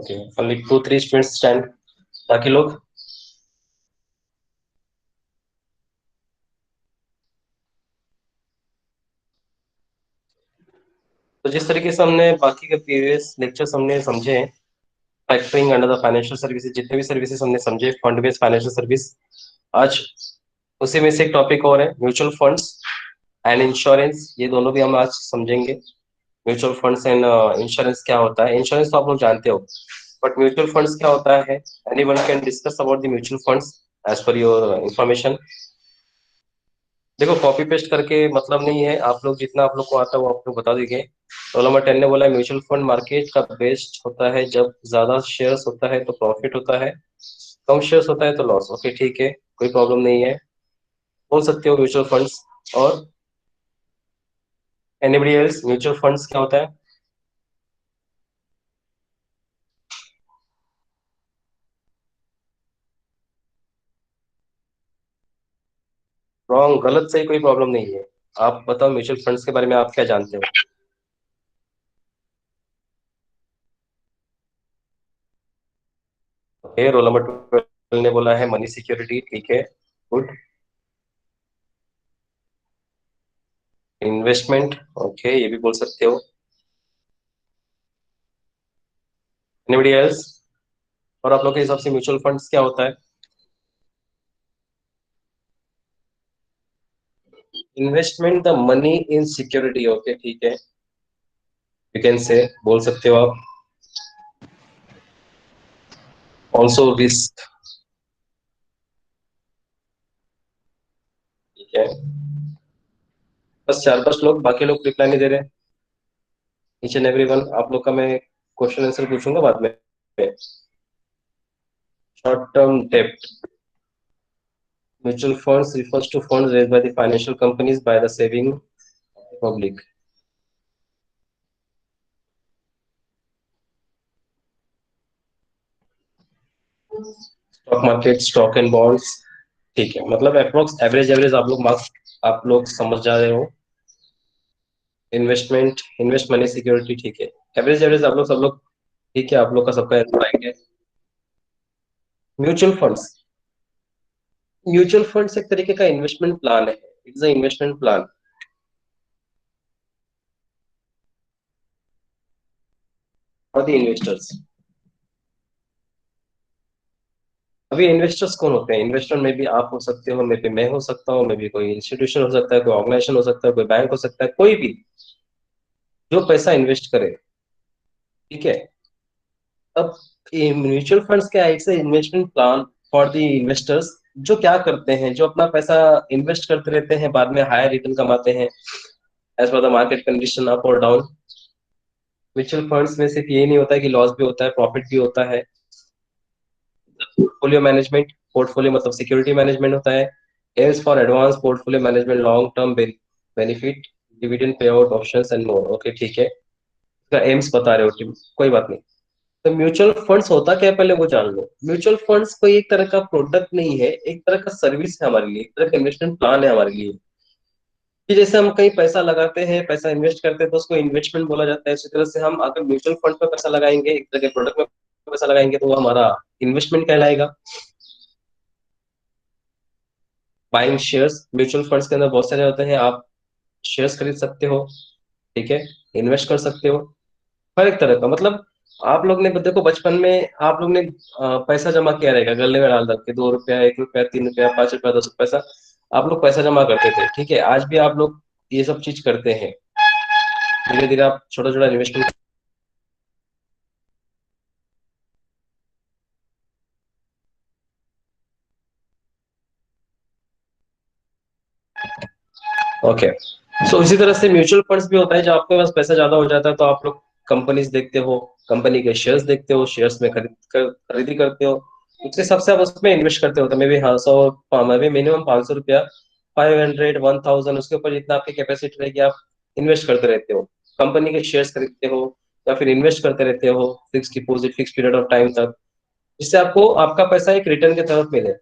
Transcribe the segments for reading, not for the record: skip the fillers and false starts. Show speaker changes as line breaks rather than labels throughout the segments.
Okay, only 2 3 students stand, बाकी लोग। तो जिस तरीके से हमने बाकी के प्रीवियस लेक्चर्स हमने समझे, factoring under the financial services, जितने भी सर्विसेज हमने समझे, फंड बेस्ड फाइनेंशियल सर्विस, आज उसी में से एक टॉपिक और है म्यूचुअल फंड्स एंड इंश्योरेंस। ये दोनों भी हम आज समझेंगे। म्यूचुअल फंड्स एंड इंश्योरेंस क्या होता है। इंश्योरेंस तो आप लोग जानते हो, बट म्यूचुअल फंड्स क्या होता है? Anyone can discuss about the mutual funds as per your information. देखो, कॉपी पेस्ट करके मतलब नहीं है, आप लोग जितना आप लोग को आता है वो आप लोग बता दीजिए। रोल नंबर 10 ने बोला म्यूचुअल फंड मार्केट का बेस्ट होता है, जब ज्यादा शेयर्स होता है तो प्रॉफिट होता है, कम शेयर्स होता है तो लॉस। ओके, ठीक है, कोई प्रॉब्लम नहीं है, बोल सकते हो म्यूचुअल फंड्स। और एनीबडी एल्स, म्यूचुअल फंड्स क्या होता है? रॉन्ग, गलत से कोई प्रॉब्लम नहीं है। आप बताओ म्यूचुअल फंड्स के बारे में आप क्या जानते हो? ओके, रोल नंबर 12 ने बोला है मनी सिक्योरिटी, ठीक है, गुड। इन्वेस्टमेंट, ओके, ये भी बोल सकते हो। Anybody else? और आप लोग के हिसाब से म्यूचुअल फंड्स क्या होता है? Investment the money in security, okay, ठीक है, यू कैन से, बोल सकते हो आप। ऑल्सो रिस्क, ठीक है। बस 4 5 लोग, बाकी लोग रिप्लाई नहीं दे रहे। ईच एंड एवरी वन, आप लोग का मैं क्वेश्चन आंसर पूछूंगा बाद में। शॉर्ट टर्म डेप्ट, mutual funds refers to funds raised by the financial companies by the saving public. Stock market, stock and bonds, ठीक है, मतलब अप्रोक्स एवरेज एवरेज आप लोग मार्क्स आप लोग समझ जा रहे हो। इन्वेस्टमेंट, इन्वेस्ट मनी सिक्योरिटी, ठीक है, एवरेज एवरेज आप लोग सब लोग, ठीक है, आप लोग का सबका आंसर आएंगे। म्यूचुअल फंड्स, म्यूचुअल फंड्स एक तरीके का इन्वेस्टमेंट प्लान है, it's a investment plan for the investors. अभी इन्वेस्टर्स कौन होते हैं? इन्वेस्टर में भी आप हो सकते हो, मे भी मैं हो सकता हूँ, मे भी कोई इंस्टीट्यूशन हो सकता है, कोई ऑर्गेनाइजेशन हो सकता है, कोई बैंक हो सकता है, कोई भी जो पैसा इन्वेस्ट करे, ठीक है। अब म्यूचुअल फंड्स क्या है? It's investment plan for the investors, जो क्या करते हैं, जो अपना पैसा इन्वेस्ट करते रहते हैं, बाद में हायर रिटर्न कमाते हैं as per the market condition, up और डाउन। म्यूचुअल फंड्स में सिर्फ यही नहीं होता है कि लॉस भी होता है, प्रॉफिट भी होता है। पोर्टफोलियो मैनेजमेंट, पोर्टफोलियो मतलब सिक्योरिटी मैनेजमेंट होता है। Aims for advance portfolio management, long term benefit, dividend pay out options and more. Okay, ठीक है, इसका एम्स बता रहे हो टीम, कोई बात नहीं। तो म्यूचुअल फंड्स होता क्या है पहले वो जान लो। म्यूचुअल फंड्स कोई एक तरह का प्रोडक्ट नहीं है, एक तरह का सर्विस है हमारे लिए, एक तरह का इन्वेस्टमेंट प्लान है हमारे लिए। कि जैसे हम कहीं पैसा लगाते हैं, पैसा इन्वेस्ट करते हैं, तो उसको इन्वेस्टमेंट बोला जाता है। इसी तरह से हम अगर म्यूचुअल फंड में पैसा लगाएंगे, एक तरह के प्रोडक्ट में पैसा लगाएंगे, तो वो हमारा इन्वेस्टमेंट कहलाएगा। बाइंग शेयर्स, म्यूचुअल फंड्स के अंदर बहुत सारे होते हैं, आप शेयर्स खरीद सकते हो, ठीक है, इन्वेस्ट कर सकते हो, हर एक तरह का। मतलब आप लोग ने देखो, बचपन में आप लोग ने पैसा जमा किया रहेगा, गले में डाल रख के, 2 रुपया, 1 रुपया, 3 रुपया, 5 रुपया, 10 रुपया, पैसा आप लोग पैसा जमा करते थे, ठीक है। आज भी आप लोग ये सब चीज करते हैं, धीरे धीरे आप छोटा छोटा इन्वेस्टमेंट। ओके, सो इसी तरह से म्यूचुअल फंड्स भी होता है, जब आपके पास पैसा ज्यादा हो जाता है तो आप लोग कंपनीज देखते हो, कंपनी के शेयर्स देखते हो, शेयर्स में खरीदी करते हो, उसके हिसाब से आप उसमें इन्वेस्ट करते हो। तो मे भी, हाँ, 100, मे भी मिनिमम 500 रुपया, 500, 1000, उसके ऊपर जितना आपकी कैपेसिटी रहेगी आप इन्वेस्ट करते रहते हो। कंपनी के शेयर्स खरीदते हो या फिर इन्वेस्ट करते रहते हो, fix deposit, fix period of time तक, जिससे आपको आपका पैसा एक रिटर्न की तरफ मिले।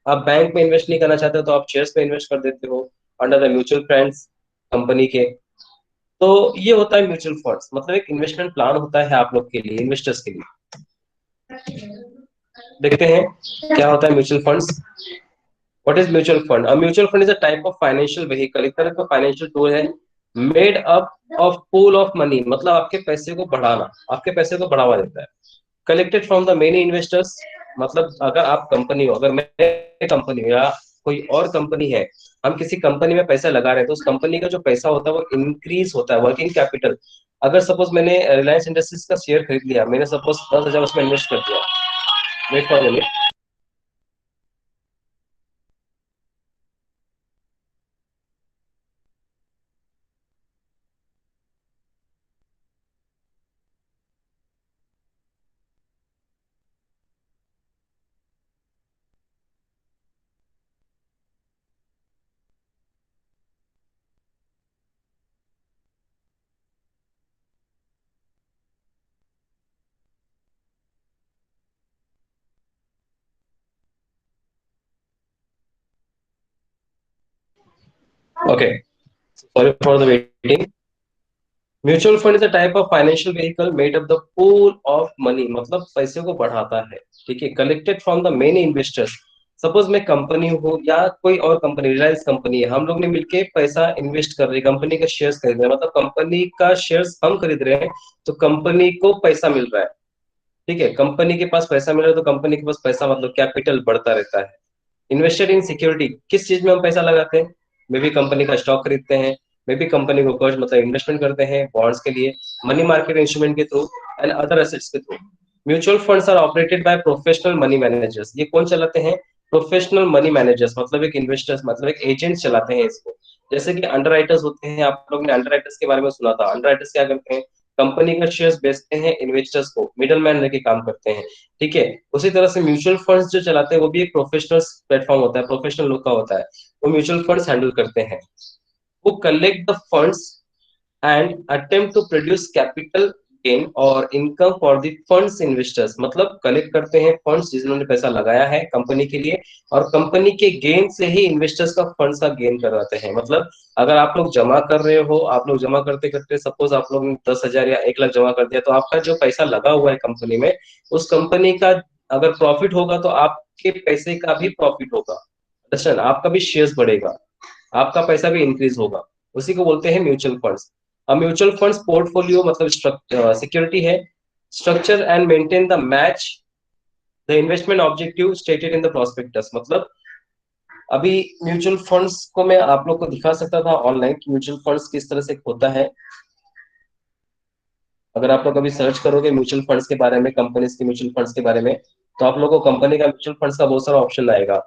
आप बैंक में इन्वेस्ट नहीं करना चाहते हो तो आप शेयर्स में इन्वेस्ट कर देते हो under the mutual funds company के। तो ये होता है म्यूचुअल फंड्स, मतलब एक इन्वेस्टमेंट प्लान होता है आप लोग के लिए, इन्वेस्टर्स के लिए। देखते हैं क्या होता है mutual funds. What is mutual fund? A mutual fund is a type of financial vehicle, एक तरह का फाइनेंशियल टूल है made up of pool of money, मतलब आपके पैसे को बढ़ाना, आपके पैसे को बढ़ावा देता है। Collected from the many investors, मतलब अगर आप कंपनी हो, अगर मैं कंपनी हूँ या कोई और कंपनी है, हम किसी कंपनी में पैसा लगा रहे हैं तो उस कंपनी का जो पैसा होता है वो इंक्रीज होता है, वर्किंग कैपिटल। अगर सपोज मैंने रिलायंस इंडस्ट्रीज का शेयर खरीद लिया, मैंने सपोज 10,000 उसमें इन्वेस्ट कर दिया। Wait for minute. Okay, sorry for the waiting. Mutual fund is a type of financial vehicle made of the pool of money, मतलब पैसे को बढ़ाता है। ठीक है, collected from the many investors. Suppose मैं कंपनी हूँ या कोई और कंपनी, रिलायंस कंपनी है, हम लोग ने मिलके पैसा इन्वेस्ट कर रहे हैं, कंपनी का शेयर्स खरीद रहे हैं, मतलब कंपनी का शेयर्स हम खरीद रहे हैं तो कंपनी को पैसा मिल रहा है। ठीक है, कंपनी के पास पैसा मिल रहा है तो कंपनी के पास पैसा मतलब कैपिटल बढ़ता रहता है। इन्वेस्टेड इन सिक्योरिटी, किस चीज में हम पैसा लगाते हैं? मे बी कंपनी का स्टॉक खरीदते हैं, मे बी कंपनी को कर्ज मतलब इन्वेस्टमेंट करते हैं बॉन्ड्स के लिए, मनी मार्केट इंस्ट्रूमेंट के थ्रू एंड अदर एसेट्स के through. Mutual funds are operated by professional money managers, ये कौन चलाते हैं? प्रोफेशनल मनी मैनेजर्स, मतलब एक इन्वेस्टर्स, मतलब एक एजेंट चलाते हैं इसको। जैसे कि अंडर होते हैं, आप लोग ने अंडर के बारे में सुना था। अंडर क्या करते हैं? कंपनी का शेयर्स बेचते हैं इन्वेस्टर्स को, मिडल मैन लेके काम करते हैं। ठीक है, उसी तरह से म्यूचुअल फंड्स जो चलाते हैं वो भी एक प्रोफेशनल प्लेटफॉर्म होता है, प्रोफेशनल लोग का होता है, वो म्यूचुअल फंड्स हैंडल करते हैं। वो collect the funds and attempt to produce capital gain और income for the funds investors, मतलब कलेक्ट करते हैं फंड्स जिन्होंने पैसा लगाया है कंपनी के लिए, और कंपनी के गेन से ही इन्वेस्टर्स का फंड्स का गेन करवाते हैं। मतलब अगर आप लोग जमा कर रहे हो, आप लोग जमा करते करते सपोज आप लोग ने 10,000 या 1 लाख जमा कर दिया, तो आपका जो पैसा लगा हुआ है कंपनी में, उस कंपनी का अगर प्रॉफिट होगा तो आपके पैसे का भी प्रॉफिट होगा। अंडरस्टैंड? आपका भी शेयर्स बढ़ेगा, आपका पैसा भी इंक्रीज होगा। उसी को बोलते हैं म्यूचुअल फंड्स। अब म्यूचुअल फंड्स पोर्टफोलियो मतलब सिक्योरिटी है, structure and maintain the match the investment objective stated in the prospectus. मतलब अभी म्यूचुअल फंड्स को मैं आप लोग को दिखा सकता था ऑनलाइन कि म्यूचुअल फंड्स किस तरह से होता है। अगर आप लोग अभी सर्च करोगे म्यूचुअल फंड्स के बारे में, कंपनीज के म्यूचुअल फंड्स के बारे में, तो आप लोगों को कंपनी का म्यूचुअल फंड्स का बहुत सारा ऑप्शन आएगा।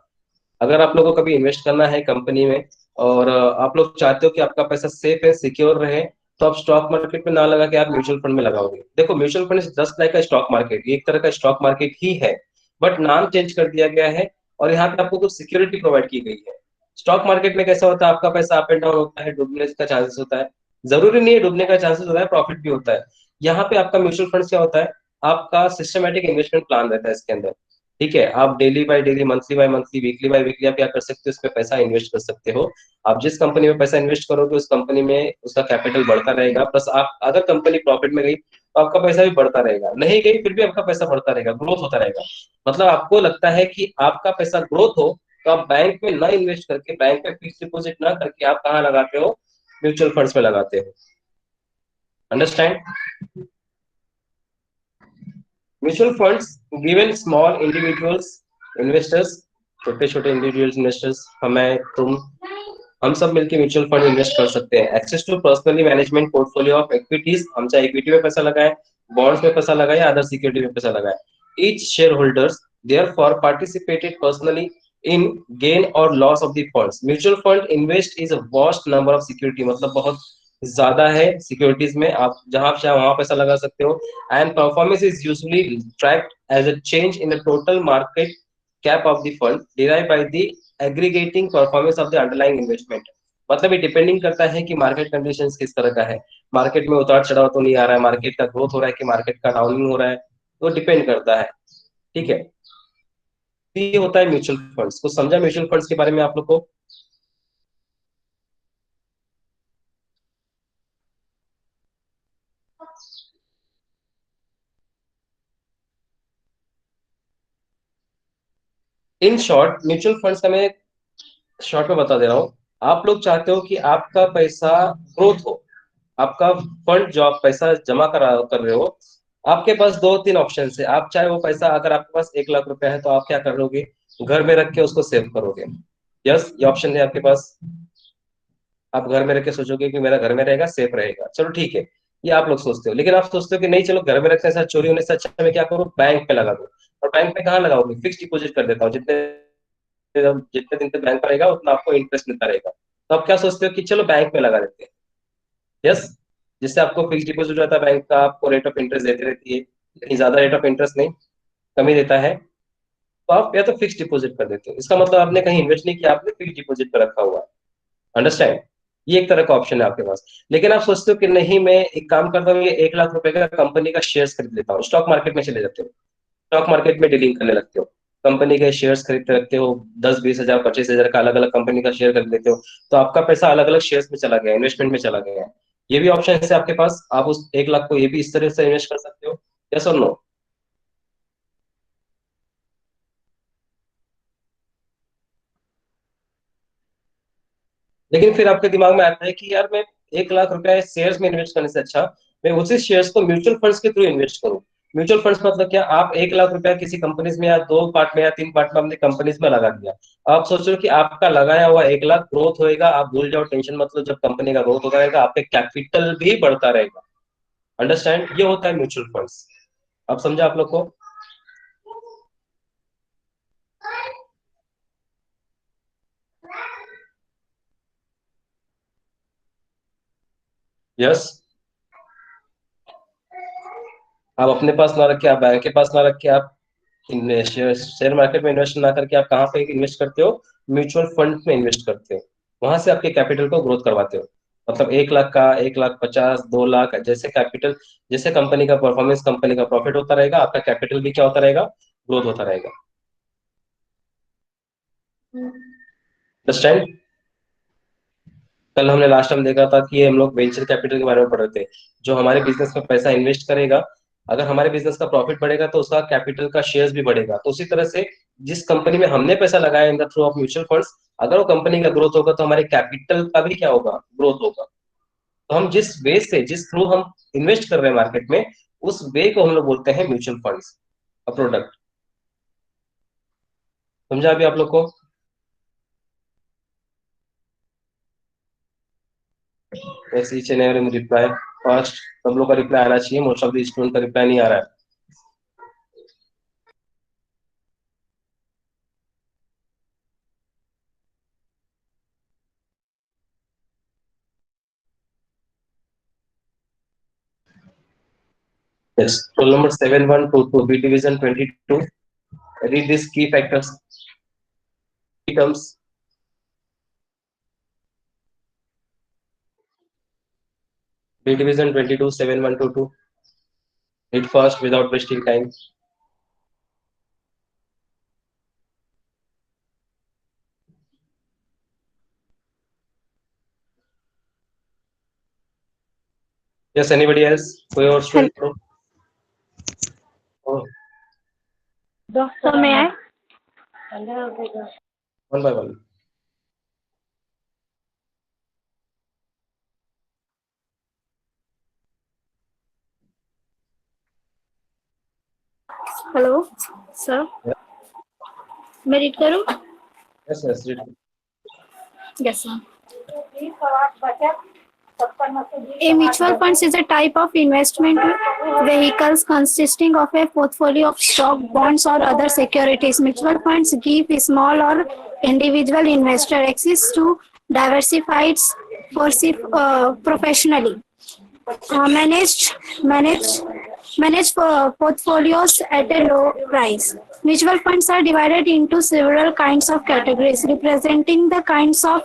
अगर आप लोगों को कभी इन्वेस्ट करना है कंपनी में और आप लोग चाहते हो कि आपका पैसा सेफ है, सिक्योर रहे, तो आप स्टॉक मार्केट में ना लगा के आप म्यूचुअल फंड में लगाओगे। देखो, mutual fund is just like a stock market, ये एक तरह का स्टॉक मार्केट ही है, बट नाम चेंज कर दिया गया है और यहाँ पे आपको कुछ सिक्योरिटी प्रोवाइड की गई है। स्टॉक मार्केट में कैसा होता है, आपका पैसा अप एंड डाउन होता है, डूबने का चांसेस होता है, जरूरी नहीं है डूबने का चांसेस होता है, प्रॉफिट भी होता है। यहाँ पे आपका म्यूचुअल फंड क्या होता है? आपका सिस्टमेटिक इन्वेस्टमेंट प्लान रहता है इसके अंदर। ठीक है, आप daily by daily, monthly by monthly, weekly by weekly आप क्या कर सकते हो, इसमें पैसा इन्वेस्ट कर सकते हो। आप जिस कंपनी में पैसा इन्वेस्ट करोगे उस कंपनी में उसका कैपिटल बढ़ता रहेगा, प्लस आप अगर कंपनी प्रॉफिट में गई तो आपका पैसा भी बढ़ता रहेगा, नहीं गई फिर भी आपका पैसा बढ़ता रहेगा, ग्रोथ होता रहेगा। मतलब आपको लगता है कि आपका पैसा ग्रोथ हो, तो आप बैंक में ना इन्वेस्ट करके, बैंक में फिक्स डिपॉजिट ना करके आप कहाँ लगाते हो? म्यूचुअल फंड्स में लगाते हो। Understand? Mutual funds given small individuals investors, छोटे छोटे इंडिविजुअल इन्वेस्टर्स, हमें, तुम, हम सब मिलकर म्यूचुअल फंड इन्वेस्ट कर सकते हैं। Access to personally management portfolio of equities, हम चाहे इक्विटी में पैसा लगाएं, बॉन्ड्स में पैसा लगाएं, अदर सिक्योरिटी में पैसा लगाएं। Each share holders therefore participated personally in gain और loss of the funds. Mutual fund invest is a vast number of security, मतलब बहुत ज्यादा है सिक्योरिटीज में, आप जहां चाहे वहां पैसा लगा सकते हो। And performance is usually tracked as a change in the total market cap of the fund derive by the aggregating performance of the underlying investment. मतलब ये डिपेंडिंग करता है कि मार्केट कंडीशंस किस तरह का है, मार्केट में उतार चढ़ाव तो नहीं आ रहा है, मार्केट का ग्रोथ हो रहा है कि मार्केट का डाउनिंग हो रहा है, तो डिपेंड करता है। ठीक है, तो ये होता है म्यूचुअल फंड्स। कुछ समझा म्यूचुअल फंड्स के बारे में आप लोग को? इन शॉर्ट म्यूचुअल फंड्स का मैं शॉर्ट में बता दे रहा हूँ। आप लोग चाहते हो कि आपका पैसा ग्रोथ हो, आपका फंड जो आप पैसा जमा कर रहे हो, आपके पास दो तीन ऑप्शन है। आप चाहे वो पैसा, अगर आपके पास 1 लाख रुपया है तो आप क्या करोगे, घर में रख के उसको सेव करोगे। यस, ये ऑप्शन है आपके पास। आप घर में रख के सोचोगे कि मेरा घर में रहेगा, सेफ रहेगा, चलो ठीक है, ये आप लोग सोचते हो। लेकिन आप सोचते हो कि नहीं, चलो घर में रखने से चोरी होने से अच्छा मैं क्या करूँ, बैंक पे लगा दूं। और बैंक पे कहाँ लगाओगे, फिक्स डिपॉजिट कर देता हूँ, जितने जितने दिन तक बैंक पर रहेगा उतना आपको इंटरेस्ट मिलता रहेगा। तो आप क्या सोचते हो कि चलो बैंक में लगा देते हैं। यस, जिससे आपको फिक्स डिपॉजिट रहता है, बैंक का आपको रेट ऑफ इंटरेस्ट देती रहती है, लेकिन ज्यादा रेट ऑफ इंटरेस्ट नहीं, कम ही देता है। तो आप या तो फिक्स डिपॉजिट कर देते हो, इसका मतलब आपने कहीं इन्वेस्ट नहीं किया, आपने फिक्स डिपॉजिट पर रखा हुआ है। अंडरस्टैंड, ये एक तरह का ऑप्शन है आपके पास। लेकिन आप सोचते हो कि नहीं, मैं एक काम करता हूँ, ये 1 लाख रुपए का कंपनी का शेयर्स खरीद लेता हूँ, स्टॉक मार्केट में चले जाते हो, स्टॉक मार्केट में डीलिंग करने लगते हो, कंपनी के शेयर्स खरीदते रखते हो, 10-20 हजार 25 हजार का अलग अलग कंपनी का शेयर खरीद लेते हो। तो आपका पैसा अलग अलग शेयर्स में चला गया, इन्वेस्टमेंट में चला गया है। ये भी ऑप्शन है आपके पास, आप उस 1 लाख को ये भी इस तरह से इन्वेस्ट कर सकते हो। यस और नो। लेकिन फिर आपके दिमाग में आता है कि यार, मैं 1 लाख रुपया शेयर्स में इन्वेस्ट करने से अच्छा मैं उसी शेयर्स को म्यूचुअल फंड्स के थ्रू इन्वेस्ट करूं। म्यूचुअल फंड्स मतलब क्या, आप 1 लाख रुपया किसी कंपनीज में या 2 पार्ट में या 3 पार्ट में अपनी कंपनीज में लगा दिया। आप सोच रहे हो कि आपका लगाया हुआ 1 लाख ग्रोथ होएगा, आप भूल जाओ, टेंशन मत लो, जब कंपनी का ग्रोथ होता रहेगा आपका कैपिटल भी बढ़ता रहेगा। अंडरस्टैंड, ये होता है म्यूचुअल फंड्स। अब समझा आप लोग को। यस, आप अपने पास ना रख के, आप बैंक के पास ना रख के, आप शेयर मार्केट में इन्वेस्ट ना करके आप कहाँ पे इन्वेस्ट करते हो, म्यूचुअल फंड में इन्वेस्ट करते हो। वहां से आपके कैपिटल को ग्रोथ करवाते हो। मतलब 1 लाख का 1 लाख 50, 2 लाख, जैसे कैपिटल, जैसे कंपनी का परफॉर्मेंस, कंपनी का प्रॉफिट होता रहेगा, आपका कैपिटल भी क्या होता रहेगा, ग्रोथ होता रहेगा। अंडरस्टैंड। कल हमने लास्ट टाइम देखा था कि हम लोग वेंचर कैपिटल के बारे में पढ़ रहे थे। जो हमारे बिजनेस में पैसा इन्वेस्ट करेगा, अगर हमारे बिजनेस का प्रॉफिट बढ़ेगा तो उसका कैपिटल का शेयर्स भी बढ़ेगा। तो उसी तरह से जिस कंपनी में हमने पैसा लगाया in the through of mutual funds, अगर वो कंपनी का ग्रोथ होगा तो हमारे कैपिटल का भी क्या होगा, ग्रोथ होगा। तो हम जिस वे से, जिस थ्रू हम इन्वेस्ट कर रहे हैं मार्केट में, उस वे को हम लोग बोलते हैं म्यूचुअल फंड्स, अ प्रोडक्ट। समझा अभी आप लोग को। वैसे each and every reply first, सब लोग का रिप्लाई आना चाहिए, मोस्ट ऑफ द स्टूडेंट का रिप्लाई नहीं आ रहा है। Yes. Rule number 7122, B division 22. Read these key factors, key terms. B division 22, 7122. Read fast without wasting time. Yes, anybody else? कोई और
Hello.
student? Oh,
So may I?
one by one.
Hello, sir.
Yeah.
मैं read करूँ?
Yes, yes, read.
Yes, sir. A mutual fund is a type of investment vehicles consisting of a portfolio of stock, bonds, or other securities. Mutual funds give small or individual investor access to diversified professionally managed portfolios at a low price. Mutual funds are divided into several kinds of categories representing the kinds of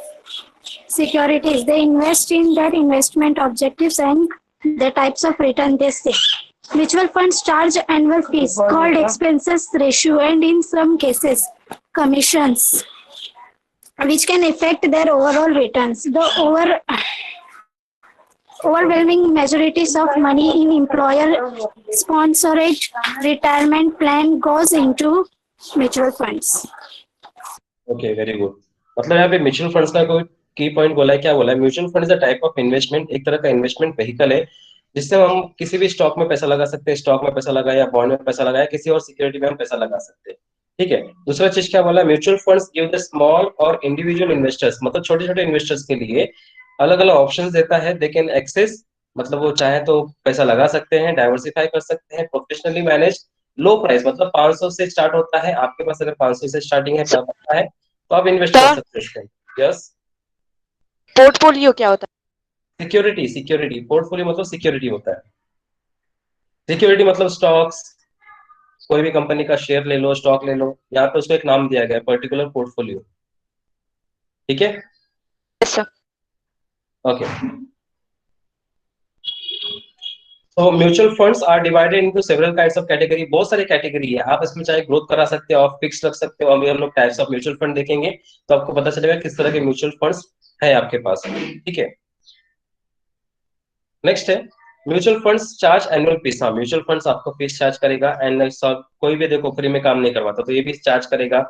securities they invest in, their investment objectives, and the types of return they seek. Mutual funds charge annual fees called expenses ratio and in some cases commissions which can affect their overall returns. The overwhelming majorities of money in employer sponsored retirement plan goes into mutual funds.
Okay, very good. मतलब यहाँ पे mutual funds का कोई की point बोला है, क्या बोला है? Mutual fund is a type of investment, एक तरह का इन्वेस्टमेंट व्हीकल है जिससे हम किसी भी स्टॉक में पैसा लगा सकते हैं, स्टॉक में पैसा लगाया, बॉन्ड में पैसा लगाया, किसी और सिक्योरिटी में हम पैसा लगा सकते हैं। ठीक है। दूसरा चीज क्या बोला? Mutual funds give the small और इंडिविजुअल इन्वेस्टर्स, मतलब छोटे छोटे इन्वेस्टर्स के लिए अलग अलग ऑप्शंस देता है। दे कैन एक्सेस, मतलब वो चाहे तो पैसा लगा सकते हैं, डाइवर्सिफाई कर सकते हैं, प्रोफेशनली मैनेज, लो प्राइस, मतलब 500 से स्टार्ट होता है। आपके पास अगर 500 से स्टार्टिंग है,
सर,
पैसा है, तो आप इन्वेस्ट कर सकते हैं इसमें। यस।
पोर्टफोलियो क्या होता
सिक्योरिटी, सिक्योरिटी, पोर्टफोलियो मतलब सिक्योरिटी होता है। सिक्योरिटी मतलब स्टॉक्स, कोई भी कंपनी का शेयर ले लो, स्टॉक ले लो, यहाँ पे उसको एक नाम दिया गया है, पर्टिकुलर पोर्टफोलियो। ठीक है।
है? Sir,
okay. तो mutual funds are divided into several kinds of category, बहुत सारी कैटेगरी है। आप इसमें चाहे ग्रोथ करा सकते हो, आप फिक्स रख सकते हो। अभी हम लोग टाइप्स ऑफ म्यूचुअल फंड देखेंगे तो आपको पता चलेगा किस तरह के म्यूचुअल फंड्स है आपके पास। ठीक है। नेक्स्ट है mutual funds charge annual fees. हाँ, म्यूचुअल फंड्स आपको फीस चार्ज करेगा एनुअल। सब कोई भी देखो फ्री में काम नहीं करवाता, तो ये भी चार्ज करेगा।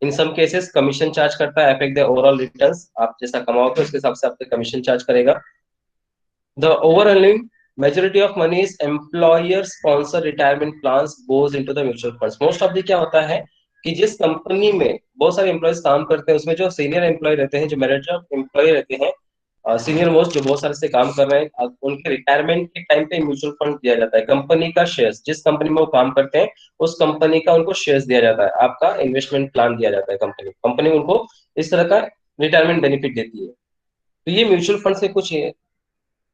इन सम केसेस कमीशन चार्ज करता है, अफेक्ट द ओवरऑल रिटर्न्स, आप जैसा कमाओगे उसके हिसाब से आपको कमीशन चार्ज करेगा। The overwhelming majority of money is employer sponsor retirement plans goes into the mutual funds. Most of the क्या होता है कि जिस कंपनी में बहुत सारे एम्प्लॉयज काम करते हैं, उसमें जो सीनियर एम्प्लॉय रहते हैं, जो मैनेजर एम्प्लॉय रहते हैं, सीनियर मोस्ट जो बहुत सारे से काम कर रहे हैं, उनके रिटायरमेंट के टाइम पे म्यूचुअल फंड दिया जाता है। कंपनी का शेयर्स, जिस कंपनी में वो काम करते हैं उस कंपनी का उनको शेयर्स दिया जाता है, आपका इन्वेस्टमेंट प्लान दिया जाता है। कंपनी कंपनी उनको इस तरह का रिटायरमेंट बेनिफिट देती है। तो ये म्यूचुअल फंड से कुछ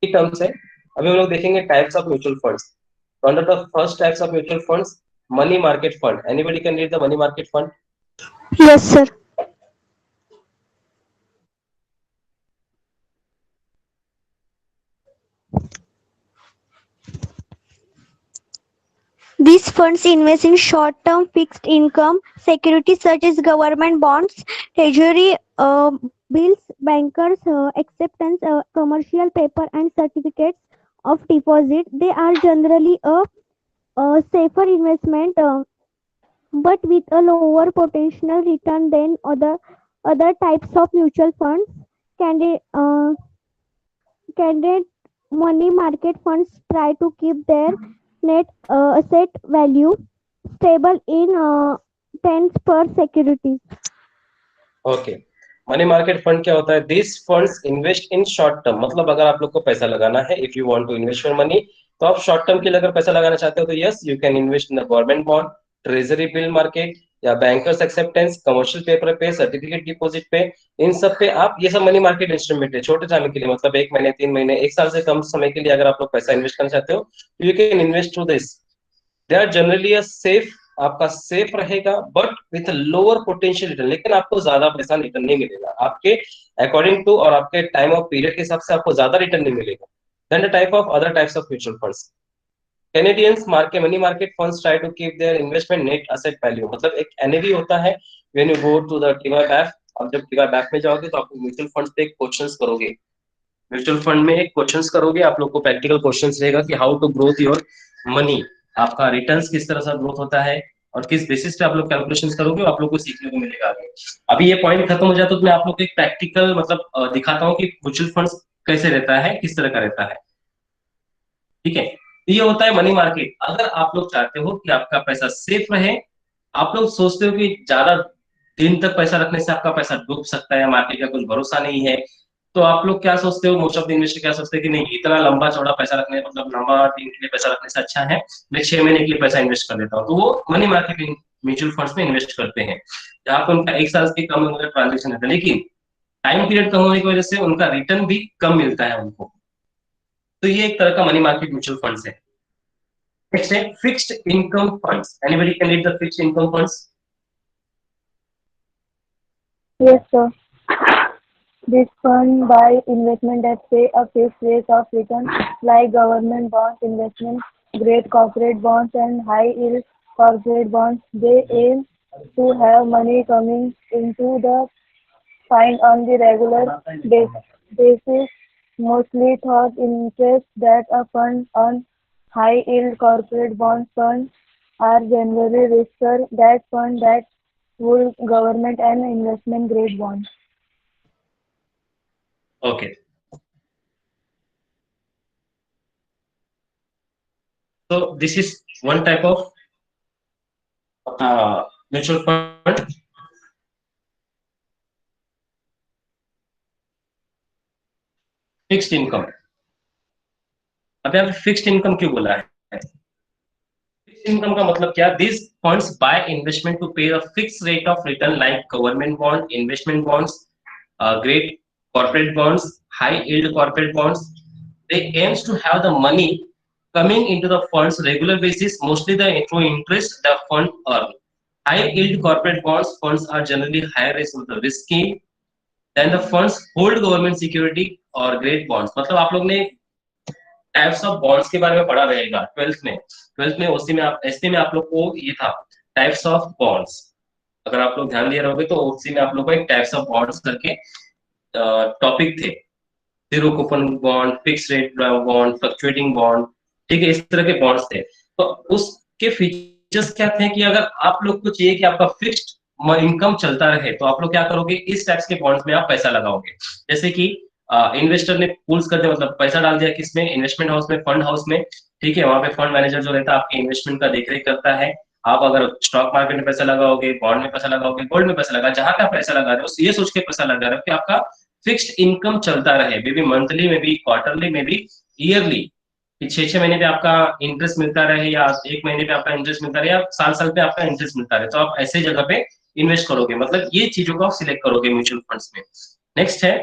टर्म्स है। अभी हम लोग देखेंगे types of mutual funds. Under the first types of mutual funds, money market fund. Anybody can read the money market fund?
Yes, sir. These funds invest in short-term fixed income securities such as government bonds, treasury bills, bankers' acceptance, commercial paper, and certificates of deposit. They are generally a safer investment, but with a lower potential return than other types of mutual funds. Candidate, candidate money market funds try to keep their net asset value stable in tens per securities.
Okay. Money market fund क्या होता है? This funds invest in short term, मतलब अगर आप लोग को पैसा लगाना है, if you want to invest your money, तो आप शॉर्ट टर्म के लिए अगर पैसा लगाना चाहते हो तो yes, you can invest in the government bond, treasury bill market, या बैंकर्स एक्सेप्टेंस, कमर्शियल पेपर पे, सर्टिफिकेट डिपॉजिट पे। इन सब पे आप, ये सब मनी मार्केट इंस्ट्रूमेंट है छोटे समय के लिए, मतलब 1 महीने, 3 महीने, 1 साल से कम समय के लिए अगर आप लोग पैसा इन्वेस्ट करना चाहते हो तो you can invest through this. They are generally a safe, आपका सेफ रहेगा but with lower potential return, लेकिन आपको ज्यादा पैसा रिटर्न नहीं मिलेगा आपके अकॉर्डिंग टू, और आपके टाइम ऑफ पीरियड के हिसाब से आपको ज्यादा रिटर्न नहीं मिलेगा than the type of other types of mutual funds. Canadians market money market funds try to keep their investment net asset value, मतलब एक एनएवी होता है। When you go to the TY BAF, आप जब TY BAF में जाओगे तो आप म्यूचुअल फंड्स पे क्वेश्चंस करोगे, म्यूचुअल फंड में एक क्वेश्चंस करोगे, आप लोग को प्रैक्टिकल क्वेश्चंस रहेगा कि how to growth your money, आपका रिटर्न्स किस तरह से ग्रोथ होता है और किस बेसिस पे आप लोग कैलकुलेशंस करोगे, आप लोग को सीखने को मिलेगा आगे। अभी ये पॉइंट खत्म हो जाए तो मैं आप लोग को एक प्रैक्टिकल मतलब दिखाता हूँ कि म्यूचुअल फंड्स कैसे रहता है, किस तरह का रहता है। ठीक है। तो ये होता है मनी मार्केट। अगर आप लोग चाहते हो कि आपका पैसा सेफ रहे, आप लोग सोचते हो कि ज्यादा दिन तक पैसा रखने से आपका पैसा डूब सकता है, मार्केट का कुछ भरोसा नहीं है, तो आप लोग क्या सोचते हो, मोस्ट ऑफ द इन्वेस्टर क्या सोचते हैं कि नहीं, इतना लंबा चौड़ा पैसा रखने, मतलब लंबा दिन के लिए पैसा रखने से अच्छा है मैं 6 महीने के लिए पैसा इन्वेस्ट कर देता हूँ, तो वो मनी मार्केट म्यूचुअल फंड्स में इन्वेस्ट करते हैं, जहाँ पे उनका 1 साल के कम उनका ट्रांजेक्शन रहता है, लेकिन टाइम पीरियड कम होने की वजह से उनका रिटर्न भी कम मिलता है उनको। तो ये एक तरह का मनी मार्केट म्यूचुअल फंड्स है। नेक्स्ट है fixed income funds. Anybody can read the fixed income funds?
Yes, sir. This fund buy investment that pay a fixed rate of return like government bonds, investment grade corporate bonds, and high yield corporate bonds. They aim to have money coming into the fund on the regular basis, mostly thought interest that a fund on high yield corporate bonds funds are generally riskier that fund that
hold government and investment grade bonds.
Okay. So this is one type of mutual fund. Fixed income. अब यहाँ पे fixed income क्यों बोला है? Fixed income का मतलब क्या? This funds buy investment to pay a fix rate of return like government bond, investment bonds, great corporate bonds, high yield corporate bonds. They aims to have the money coming into the funds regular basis, mostly the through interest the fund earn. High yield corporate funds are generally higher risk of the risky than the funds hold government security or great bonds. मतलब आप लोग ने types of bonds के बारे में पढ़ा रहेगा 12th में उसी में आप एसटी में आप लोग को ये था टाइप्स ऑफ बॉन्ड्स. अगर आप लोग ध्यान दिए रहोगे तो उसी में आप लोग को एक टाइप्स ऑफ बॉन्ड्स करके टॉपिक थे. Zero coupon bond, fix rate bond, fluctuating bond, ठीक है, इस तरह के बॉन्ड्स थे. तो उसके फीचर्स क्या थे कि अगर आप लोग को चाहिए कि आपका फिक्स्ड इनकम चलता रहे तो आप लोग क्या करोगे, इस टाइप्स के बॉन्ड्स में आप पैसा लगाओगे. जैसे कि इन्वेस्टर ने पूल्स कर दिया, मतलब पैसा डाल दिया किसमें, इन्वेस्टमेंट हाउस में, फंड हाउस में, ठीक है. वहां पे फंड मैनेजर जो रहता है आपके इन्वेस्टमेंट का देखरेख करता है. आप अगर स्टॉक मार्केट में पैसा लगाओगे, बॉन्ड में पैसा लगाओगे, गोल्ड में पैसा लगा, जहां पे आप पैसा लगा रहे हो ये सोच के पैसा लगा रहे हो कि आपका फिक्स्ड इनकम चलता रहे, may be monthly, may be quarterly, may be yearly, कि 6-6 महीने पे आपका इंटरेस्ट मिलता रहे, या 1 महीने पे आपका इंटरेस्ट मिलता रहे, या साल पे आपका इंटरेस्ट मिलता रहे. तो आप ऐसे जगह पे इन्वेस्ट करोगे, मतलब ये चीजों को आप सिलेक्ट करोगे म्यूचुअल फंड्स में. नेक्स्ट है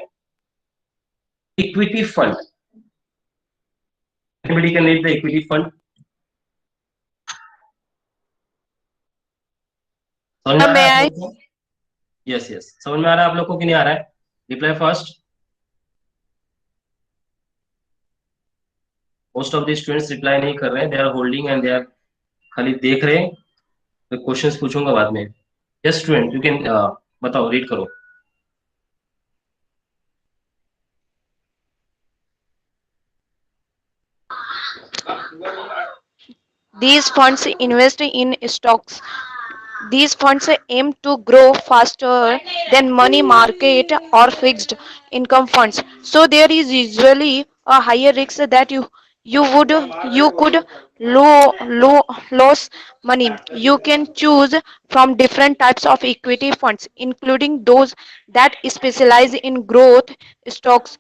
equity fund. Anybody can read the equity fund?
May I?
Yes yes, समझ में आ रहा है आप लोग को कि नहीं आ रहा है? Reply first. Most of the students reply नहीं कर रहे हैं, they are holding and they are खाली देख रहे हैं. तो क्वेश्चंस पूछूंगा बाद में. यस स्टूडेंट, यू कैन बताओ, रीड करो.
These funds invest in stocks. These funds aim to grow faster than money market or fixed income funds. So there is usually a higher risk that you could lose money. You can choose from different types of equity funds, including those that specialize in growth stocks,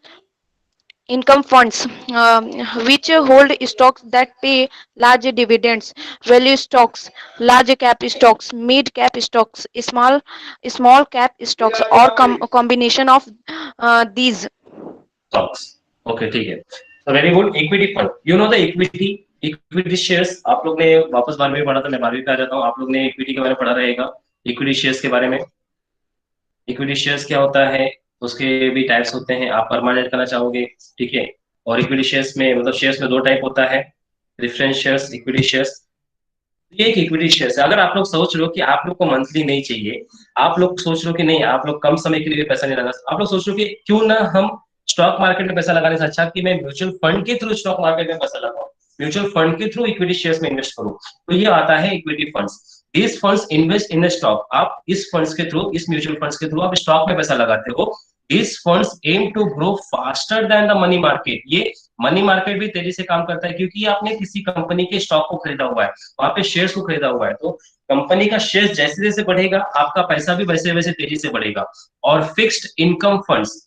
income funds, which hold stocks that pay large dividends, value stocks, large cap stocks, mid cap stocks, small cap stocks, or combination of these.
Stocks. Okay, ठीक है. तो very good. Equity fund, you know the equity shares. आप लोग ने वापस 12वीं में पढ़ा था, मैं 12वीं पे आ जाता हूँ. आप लोग ने इक्विटी के बारे में पढ़ा रहेगा, इक्विटी शेयर्स के बारे में. इक्विटी शेयर्स क्या होता है, उसके भी टाइप्स होते हैं. आप परमानेंट करना चाहोगे, ठीक है. और इक्विटी शेयर्स में, मतलब शेयर्स में 2 टाइप होता है, प्रेफरेंस शेयर्स, इक्विटी शेयर्स. ये एक इक्विटी शेयर्स है. अगर आप लोग सोच रहे हो कि आप लोग को मंथली नहीं चाहिए, आप लोग सोच रहे हो कि नहीं, आप लोग कम समय के लिए पैसा नहीं लगा, आप लोग सोच रहे हो कि क्यों ना हम स्टॉक मार्केट में पैसा लगाने से अच्छा कि मैं म्यूचुअल फंड के थ्रू स्टॉक मार्केट में पैसा लगाऊं, म्यूचुअल फंड के थ्रू इक्विटी शेयर्स में इन्वेस्ट करूं, तो ये आता है equity funds. This funds invest in stock. आप इस फंड्स के थ्रू, इस म्यूचुअल फंड्स के थ्रू आप स्टॉक में पैसा लगाते हो. This funds aim to grow faster than the money market. ये मनी मार्केट भी तेजी से काम करता है, क्योंकि आपने किसी कंपनी के स्टॉक को खरीदा हुआ है, वहां पे शेयर्स को खरीदा हुआ है, तो कंपनी का शेयर जैसे जैसे बढ़ेगा आपका पैसा भी वैसे वैसे तेजी से बढ़ेगा. और फिक्स्ड इनकम फंड्स,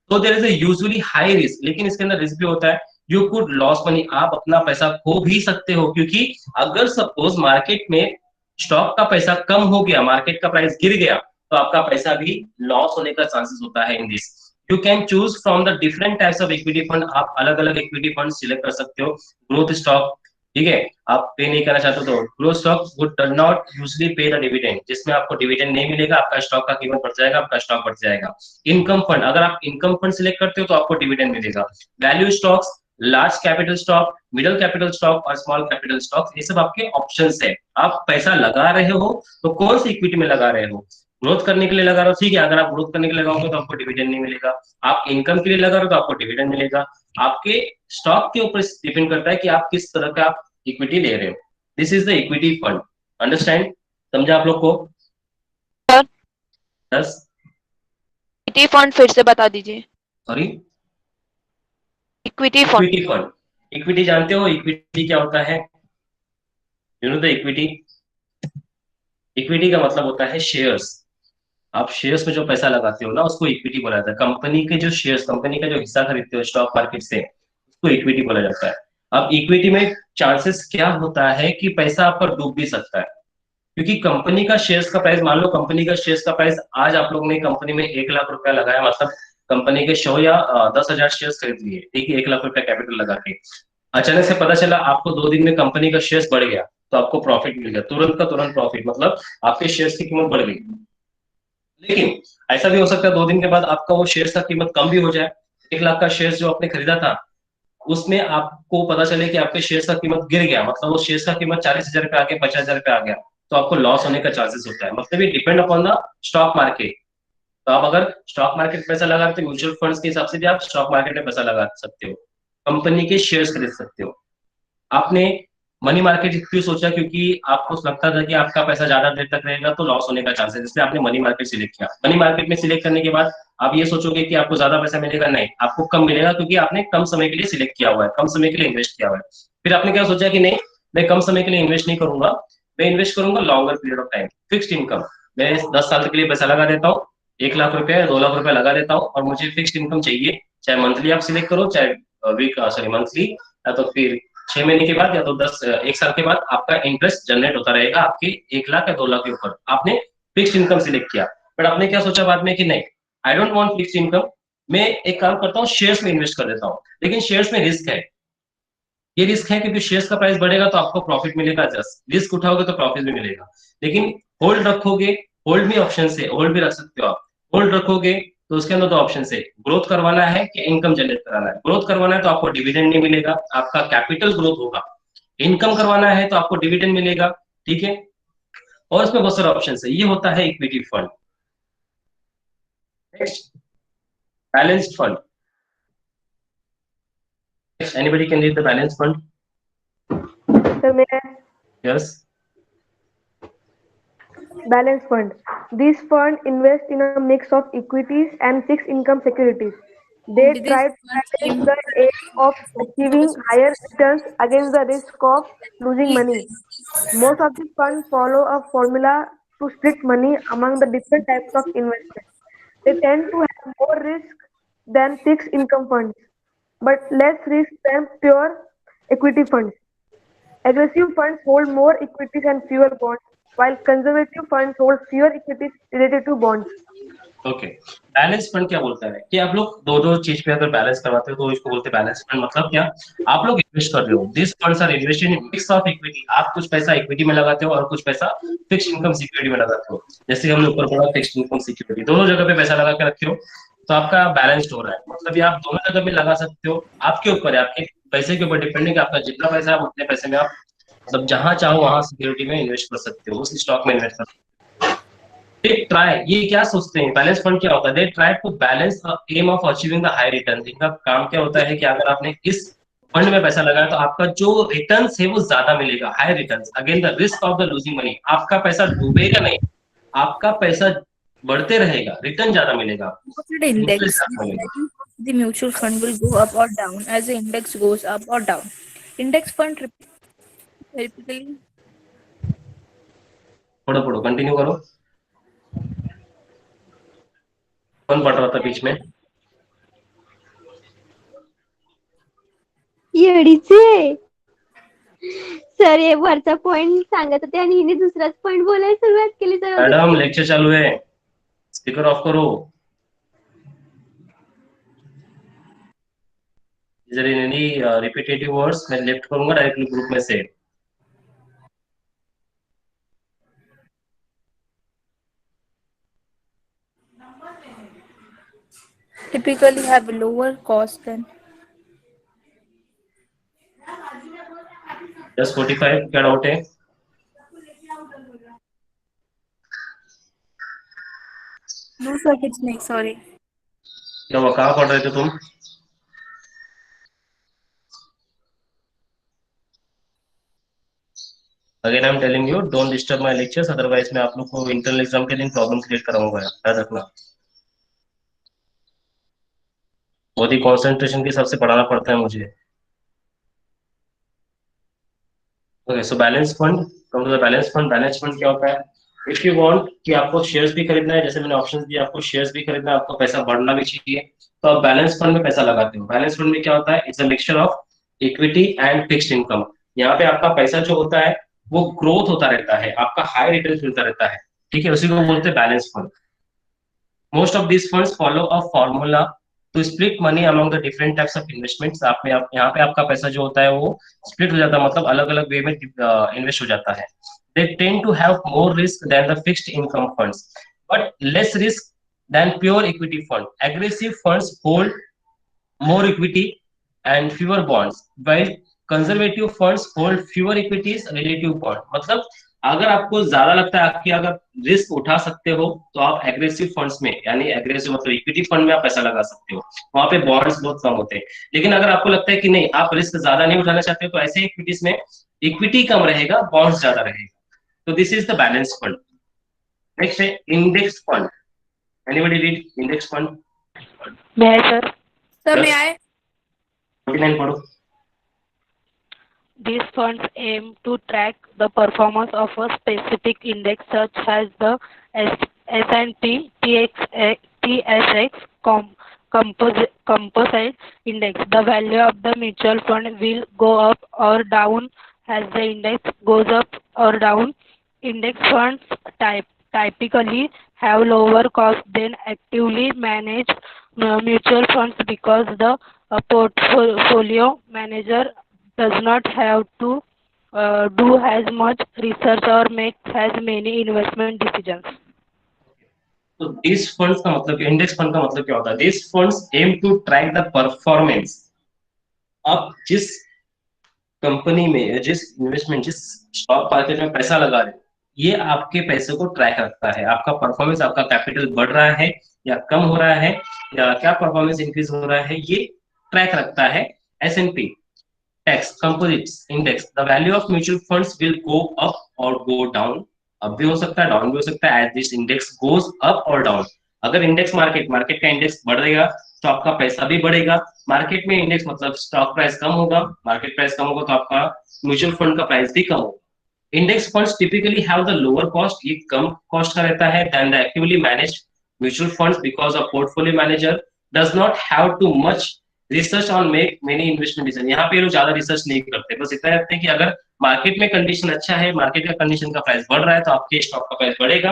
तो there is a usually high risk, लेकिन इसके अंदर रिस्क भी होता है. यू कुड लॉस मनी, आप अपना पैसा खो भी सकते हो, क्योंकि अगर सपोज मार्केट में स्टॉक का पैसा कम हो गया, मार्केट का प्राइस गिर गया, तो आपका पैसा भी लॉस होने का चांसेस होता है in this. You can choose from the different types of equity fund. आप अलग अलग इक्विटी फंड सिलेक्ट कर सकते हो. ग्रोथ स्टॉक, ठीक है, आप पे नहीं करना चाहते तो growth stock would not usually पे द डिविडेंड, जिसमें आपको डिविडेंड नहीं मिलेगा, आपका स्टॉक का कीमत बढ़ जाएगा, आपका स्टॉक बढ़ जाएगा. इनकम फंड, अगर आप इनकम फंड सिलेक्ट करते हो तो आपको डिविडेंड मिलेगा. Value stocks, large capital stock, middle capital stock और स्मॉल कैपिटल स्टॉक, ये सब आपके ऑप्शंस है. आप पैसा लगा रहे हो तो कौन सी इक्विटी में लगा रहे हो? ग्रोथ करने के लिए लगा रहे हो, ठीक है, अगर आप ग्रोथ करने के लिए लगाओगे तो आपको डिविडेंड नहीं मिलेगा. आप इनकम के लिए लगा रहे हो तो आपको डिविडेंड मिलेगा. आपके स्टॉक के ऊपर डिपेंड करता है कि आप किस तरह का इक्विटी ले रहे हो. This is the equity fund. Understand? समझा आप लोग को? 10।
इक्विटी फंड फिर से बता दीजिए।
Sorry,
equity fund.
Equity fund. Equity जानते हो इक्विटी क्या होता है? You know the equity? Equity का मतलब होता है शेयर्स। आप शेयर्स में जो पैसा लगाते हो ना उसको इक्विटी बोला जाता है। कंपनी के जो शेयर्स, कंपनी का जो हिस्सा खरीदते हो स्टॉक मार्केट से, उसको इक्विटी बोला जाता है। अब इक्विटी में चांसेस क्या होता है कि पैसा आपका डूब भी सकता है, क्योंकि कंपनी का शेयर्स का प्राइस, मान लो कंपनी का शेयर्स का प्राइस आज आप लोग ने कंपनी में 1 लाख रुपया लगाया, मतलब कंपनी के 100 या 10,000 शेयर्स खरीद लिए, ठीक है, 1 लाख रुपया कैपिटल लगा के। अचानक से पता चला आपको 2 दिन में कंपनी का शेयर्स बढ़ गया, तो आपको प्रॉफिट मिल गया, तुरंत का तुरंत प्रॉफिट, मतलब आपके शेयर्स की कीमत बढ़ गई। लेकिन ऐसा भी हो सकता है 2 दिन के बाद आपका वो शेयर्स का कीमत कम भी हो जाए। 1 लाख का शेयर्स जो आपने खरीदा था उसमें आपको पता चले कि आपके शेयर्स का कीमत गिर गया, मतलब वो शेयर्स का कीमत 40,000 पे आ गया, 50,000 पे आ गया, तो आपको लॉस होने का चांसेस होता है। मतलब ये depend upon the stock market. तो आप अगर स्टॉक मार्केट पैसा लगाते हो, म्यूचुअल फंड्स के हिसाब से भी आप स्टॉक मार्केट में पैसा लगा सकते हो, कंपनी के शेयर्स खरीद सकते हो। आपने मनी मार्केट क्यों सोचा? क्योंकि आपको लगता था कि आपका पैसा ज्यादा देर तक रहेगा तो लॉस होने का चांस है, इसलिए आपने मनी मार्केट सिलेक्ट किया। मनी मार्केट में सिलेक्ट करने के बाद आप ये सोचोगे कि आपको ज्यादा पैसा मिलेगा, नहीं, आपको कम मिलेगा, क्योंकि आपने कम समय के लिए सिलेक्ट किया हुआ है, कम समय के लिए इन्वेस्ट किया हुआ है। फिर आपने क्या सोचा कि नहीं, मैं कम समय के लिए इन्वेस्ट नहीं करूंगा, मैं इन्वेस्ट करूंगा longer period of time, fixed income. मैं 10 साल के लिए पैसा लगा देता हूँ, 1 लाख रुपया या 2 लाख रुपया लगा देता हूँ, और मुझे फिक्स्ड इनकम चाहिए, चाहे मंथली आप सिलेक्ट करो, चाहे वीक, सॉरी मंथली, या तो फिर 6 महीने के बाद, या तो 1 साल के बाद आपका इंटरेस्ट जनरेट होता रहेगा आपके 1 लाख या 2 लाख के ऊपर। आपने फिक्स्ड इनकम सिलेक्ट किया, बट आपने क्या सोचा बाद में कि नहीं, I don't want fixed income, मैं एक काम करता हूँ, शेयर्स में इन्वेस्ट कर देता हूँ। लेकिन शेयर्स में रिस्क है, ये रिस्क है क्योंकि शेयर्स का प्राइस बढ़ेगा तो आपको प्रॉफिट मिलेगा, जस्ट रिस्क उठाओगे तो प्रॉफिट भी मिलेगा। लेकिन होल्ड रखोगे, होल्ड भी ऑप्शन है, होल्ड भी रख सकते हो आप। होल्ड रखोगे तो उसके अंदर 2 ऑप्शन है, ग्रोथ करवाना है कि इनकम जनरेट कराना है। ग्रोथ करवाना है तो आपको डिविडेंड नहीं मिलेगा, आपका कैपिटल ग्रोथ होगा। इनकम करवाना है तो आपको डिविडेंड मिलेगा, ठीक है। और इसमें बहुत सारे ऑप्शन है, ये होता है equity fund. Next, balanced fund. Anybody can read the balance fund?
So, may I
yes.
balance fund. These fund invest in a mix of equities and fixed income securities. They try to balance the aim of achieving higher returns against the risk of losing money. Most of these funds follow a formula to split money among the different types of investments. They tend to have more risk than fixed income funds, but less risk than pure equity funds. Aggressive funds hold more equities and fewer bonds, while conservative funds hold fewer equities related to bonds.
Okay, balance fund क्या बोलता है कि आप लोग दो दो चीज पे अगर बैलेंस करवाते हो तो इसको बोलते हैं बैलेंस फंड। मतलब क्या, आप लोग इन्वेस्ट कर रहे हो, this funds are invested in mix of equity, आप कुछ पैसा इक्विटी में लगाते हो और कुछ पैसा फिक्स्ड इनकम सिक्योरिटी में लगाते हो। जैसे हमने ऊपर पढ़ा फिक्स्ड इनकम सिक्योरिटी, दोनों जगह पे पैसा लगा के रखे हो तो आपका बैलेंस्ड हो रहा है। मतलब ये आप दोनों जगह पे लगा सकते हो, आपके ऊपर है, आपके पैसे के ऊपर डिपेंड है कि आपका जितना पैसा है आप उतने पैसे में आप मतलब जहां चाहो वहां सिक्योरिटी में इन्वेस्ट कर सकते हो, उस स्टॉक में इन्वेस्ट कर सकते हो। दे ट्राई, ये क्या सोचते हैं, बैलेंस फंड क्या होता है, they try to balance aim of achieving the high return. इनका काम क्या होता है कि अगर आपने इस फंड में पैसा लगाया तो आपका जो रिटर्न्स है वो ज्यादा मिलेगा, high returns again the risk of the losing money. आपका पैसा डूबेगा नहीं, आपका पैसा बढ़ते रहेगा, रिटर्न ज्यादा मिलेगा आपको,
Opposite
इंटरेस्ट
index,
ज्यादा
the
मिलेगा।
value of the mutual fund will go up or down as the index goes up or down. Index fund typically
पढ़ो पढ़ो, कंटिन्यू करो, कौन पढ़ रहा था बीच में?
येडीचे सर हे वरचा पॉइंट सांगत होते आणि हिने दुसराच पॉइंट बोलायला सुरुवात केली तर
मैडम लेक्चर चालू है, स्पीकर ऑफ करो। इधर एनी रिपीटेटिव वर्ड्स मैं लेफ्ट करूंगा डायरेक्टली ग्रुप में से।
typically have lower cost than
just 45, क्या डाउट है?
no sir it's नहीं sorry
क्या वो कहाँ पढ़ रहे थे तुम? Again I am telling you, don't disturb my lectures, otherwise मैं आप लोग को इंटरनल एग्जाम के दिन प्रॉब्लम क्रिएट कराऊंगा, याद रखना। बहुत ही कॉन्सेंट्रेशन के हिसाब से पढ़ाना पड़ता है मुझे। Okay, so balance fund, come to the balance fund. Balance fund क्या होता है? इफ यू वांट कि आपको शेयर्स भी खरीदना है, जैसे मैंने ऑप्शंस दिए, आपको शेयर्स भी खरीदना है, आपको पैसा बढ़ना भी चाहिए, तो आप बैलेंस फंड में पैसा लगाते हो। बैलेंस फंड में क्या होता है? It's a mixture of equity and fixed income. यहाँ पे आपका पैसा जो होता है वो ग्रोथ होता रहता है, आपका हाई रिटर्न मिलता रहता है, ठीक है, उसी को बोलते हैं balance fund. Most of these funds follow a formula to split money among the different types of investments। आप में आप यहाँ पे आपका पैसा जो होता है वो स्प्लिट हो जाता है, मतलब अलग अलग वे में इन्वेस्ट हो जाता है। They tend to have more risk than the fixed income funds, but less risk than pure equity fund. Aggressive funds hold more equity and fewer bonds, while conservative funds hold fewer equities relative bond। मतलब अगर आपको ज्यादा लगता है आपकी अगर risk उठा सकते हो तो आप एग्रेसिव फंड्स में, यानी एग्रेसिव मतलब इक्विटी फंड में आप पैसा लगा सकते हो, वहां पे बॉन्ड्स बहुत कम होते हैं। लेकिन अगर आपको लगता है कि नहीं, आप रिस्क ज्यादा नहीं उठाना चाहते हो, तो ऐसे इक्विटीज में इक्विटी कम रहेगा, बॉन्ड्स ज्यादा रहेगा। तो this is the balance fund. Next है index fund. Anybody read index fund?
May I, sir?
Sir,
Yes.
may I?
49 पढ़ो।
These funds aim to track the performance of a specific index such as the S&P TSX Composite Index. The value of the mutual fund will go up or down as the index goes up or down. Index funds typically have lower cost than actively managed mutual funds because the portfolio manager does not have to do as much research or make as many investment decisions.
तो this funds का मतलब, index fund का मतलब क्या होता है? This funds aim to track the performance. आप जिस कंपनी में, जिस इन्वेस्टमेंट, जिस स्टॉक मार्केट में पैसा लगा रहे हो, ये आपके पैसे को ट्रैक रखता है। आपका परफॉर्मेंस, आपका कैपिटल बढ़ रहा है या कम हो रहा है, या क्या परफॉर्मेंस इंक्रीज हो रहा है, ये ट्रैक रखता है S&P tax composites index. The value of mutual funds will go up और गो डाउन। अप भी हो सकता है, डाउन भी हो सकता है, as this index goes up और डाउन। अगर इंडेक्स मार्केट का इंडेक्स बढ़ेगा तो आपका पैसा भी बढ़ेगा। मार्केट में इंडेक्स मतलब स्टॉक प्राइस कम होगा, मार्केट प्राइस कम होगा तो आपका म्यूचुअल फंड का प्राइस भी कम होगा। Index funds typically have the lower cost, ये कम कॉस्ट का रहता है, than the actively managed mutual funds, because a portfolio manager does not have to much research on make many investment decision. यहाँ पे लोग ज्यादा रिसर्च नहीं करते, बस इतना कहते हैं कि अगर मार्केट में कंडीशन अच्छा है, मार्केट का कंडीशन का प्राइस बढ़ रहा है तो आपके स्टॉक का प्राइस बढ़ेगा,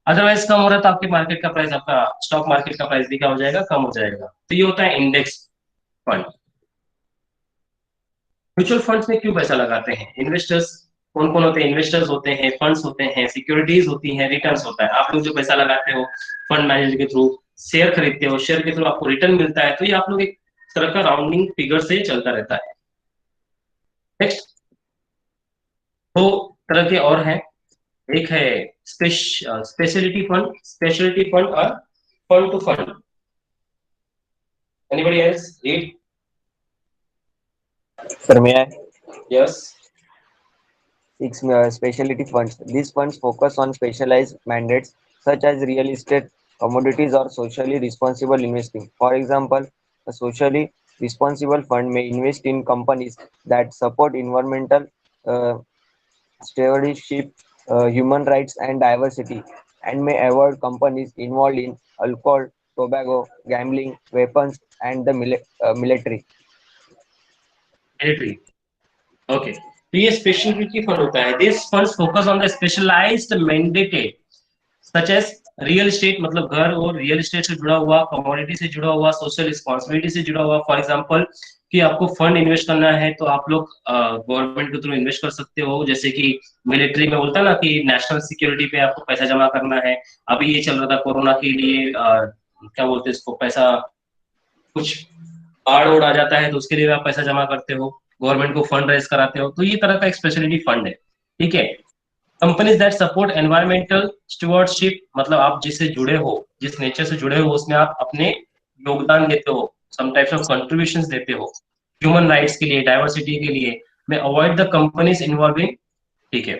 अदरवाइज कम हो रहा है तो आपके मार्केट का प्राइस, आपका स्टॉक मार्केट का प्राइस भी क्या हो जाएगा, कम हो जाएगा। तो ये होता है इंडेक्स फंड। म्यूचुअल फंड्स में क्यों पैसा लगाते हैं इन्वेस्टर्स? कौन कौन होते हैं? इन्वेस्टर्स होते हैं, फंड्स होते हैं, सिक्योरिटीज होती हैं, रिटर्न्स होता है। आप लोग जो पैसा लगाते हो फंड मैनेजर के थ्रू, शेयर खरीदते हो, शेयर के थ्रू आपको रिटर्न मिलता है, तो ये आप लोग एक तरह का राउंडिंग फिगर से चलता रहता है। नेक्स्ट दो तरह के और हैं, एक है स्पेशलिटी फंड और fund to fund. Anybody else read?
Sir, may I?
Yes.
Specialty funds. These funds focus on specialized mandates such as real estate, commodities, or socially responsible investing. For example, a socially responsible fund may invest in companies that support environmental stewardship, human rights, and diversity, and may avoid companies involved in alcohol, tobacco, gambling, weapons, and the military.
Military, okay. तो ये specialty fund होता है। This funds focus on the specialised mandated such as real estate, मतलब घर और real estate से जुड़ा हुआ, कमोडिटी से जुड़ा हुआ, सोशल रिस्पॉन्सिबिलिटी से जुड़ा हुआ। फॉर एग्जांपल कि आपको फंड इन्वेस्ट करना है तो आप लोग गवर्नमेंट के थ्रू इन्वेस्ट कर सकते हो, जैसे कि मिलिट्री में बोलता है ना कि नेशनल सिक्योरिटी पे आपको पैसा जमा करना है। अभी ये चल रहा था कोरोना के लिए, क्या बोलते हैं इसको, पैसा कुछ बाढ़ उड़ आ जाता है तो उसके लिए आप पैसा जमा करते हो, गवर्नमेंट को फंड रेज कराते हो, तो ये तरह का एक स्पेशलिटी फंड है, ठीक है। कंपनीज दैट सपोर्ट एनवायरमेंटल स्टुअर्डशिप, मतलब आप जिससे जुड़े हो, जिस नेचर से जुड़े हो, उसमें आप अपने योगदान देते हो, सम टाइप्स ऑफ कंट्रीब्यूशंस देते हो ह्यूमन राइट्स के लिए, डाइवर्सिटी के लिए। में अवॉइड द कंपनीज इन्वॉल्विंग ठीक है,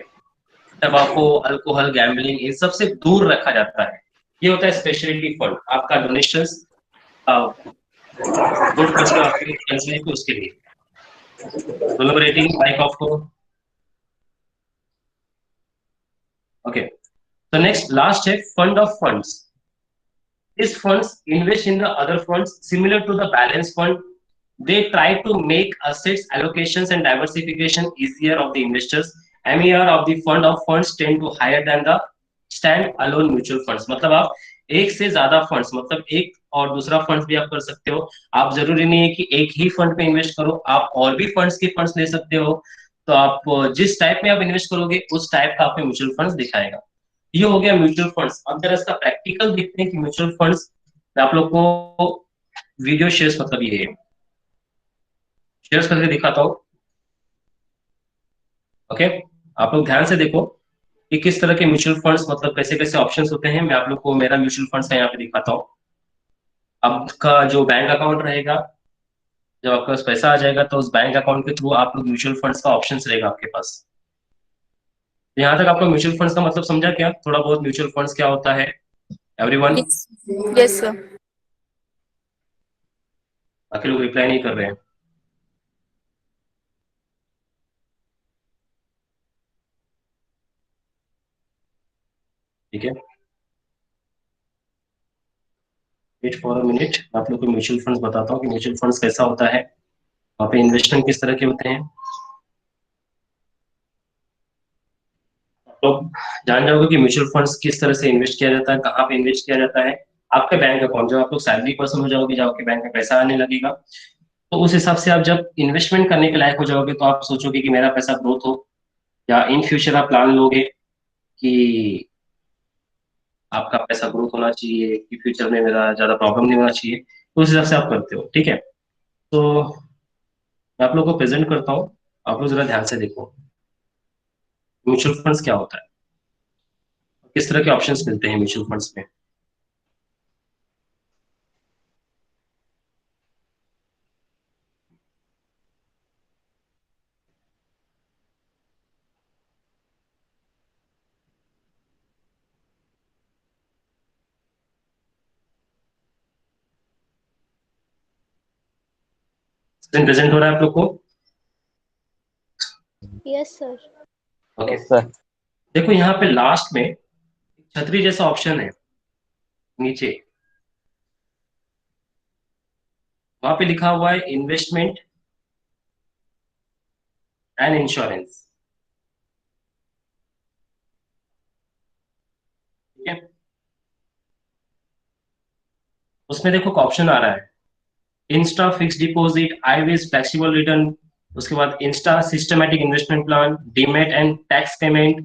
टबाको, अल्कोहल, गैम्बलिंग, इन सब से दूर रखा जाता है। ये होता है स्पेशलिटी फंड, आपका डोनेशंस गुड फंड्स में आपके कैंसिल को उसके लिए। दो नंबर रेटिंग लाइक ऑफ को। ओके, तो नेक्स्ट लास्ट है fund of funds. These funds invest in the other funds similar to the balance fund. They try to make assets allocations and diversification easier of the investors. MER of the fund of funds tend to higher than the stand alone mutual funds. मतलब आप एक से ज्यादा funds, मतलब एक और दूसरा fund भी आप कर सकते हो। आप जरूरी नहीं है कि एक ही फंड पे इन्वेस्ट करो, आप और भी फंड्स के फंड्स ले सकते हो। तो आप जिस टाइप में आप इन्वेस्ट करोगे उस टाइप का आपको म्यूचुअल फंड्स दिखाएगा। ये हो गया म्यूचुअल फंड्स। अब जरा इसका प्रैक्टिकल देखते हैं कि म्यूचुअल फंड्स, मैं आप लोग को वीडियो शेयर्स, मतलब ये शेयर्स करके दिखाता हूँ। ओके, आप लोग ध्यान से देखो कि किस तरह के म्यूचुअल फंड्स, मतलब कैसे कैसे ऑप्शंस होते हैं। मैं आप लोग को मेरा म्यूचुअल फंड्स का यहाँ पे दिखाता हूँ। आपका जो बैंक अकाउंट रहेगा, जब आपके पास पैसा आ जाएगा तो उस बैंक अकाउंट के थ्रू आप लोग म्यूचुअल फंड्स का ऑप्शंस रहेगा आपके पास। यहाँ तक आपको म्यूचुअल फंड्स का मतलब समझा क्या? थोड़ा बहुत म्यूचुअल फंड्स क्या होता है एवरीवन?
Yes sir.
बाकी लोग रिप्लाई नहीं कर रहे हैं। ठीक है, वेट फॉर अ मिनट, आप लोग को म्यूचुअल फंड्स बताता हूँ कि म्यूचुअल फंड्स कैसा होता है, वहाँ पे इन्वेस्टमेंट किस तरह के होते हैं। तो जान जाओगे कि म्यूचुअल फंड्स किस तरह से इन्वेस्ट किया जाता है, कहाँ पे इन्वेस्ट किया जाता है। आपका बैंक अकाउंट, जब आप लोग सैलरी पर्सन हो जाओगे, जब आपके बैंक में पैसा आने लगेगा, तो उस हिसाब से आप जब इन्वेस्टमेंट करने के लायक हो जाओगे तो आप सोचोगे कि मेरा पैसा ग्रोथ हो, या इन फ्यूचर आप प्लान लोगे कि आपका पैसा ग्रोथ होना चाहिए, कि फ्यूचर में मेरा ज्यादा प्रॉब्लम नहीं होना चाहिए, तो उस हिसाब से आप करते हो। ठीक है, तो मैं आप लोग को प्रेजेंट करता हूँ, आप लोग जरा ध्यान से देखो म्यूचुअल फंड्स क्या होता है, किस तरह के ऑप्शंस मिलते हैं म्यूचुअल फंड्स में। स्क्रीन प्रेजेंट हो रहा है आप लोग को?
Yes sir.
Okay
sir.
देखो यहाँ पे लास्ट में छतरी जैसा ऑप्शन है नीचे, वहां पे लिखा हुआ है इन्वेस्टमेंट एंड इंश्योरेंस। ठीक है, उसमें देखो ऑप्शन आ रहा है Insta fix deposit, IVs flexible return, उसके बाद Insta systematic investment plan, demat and tax payment,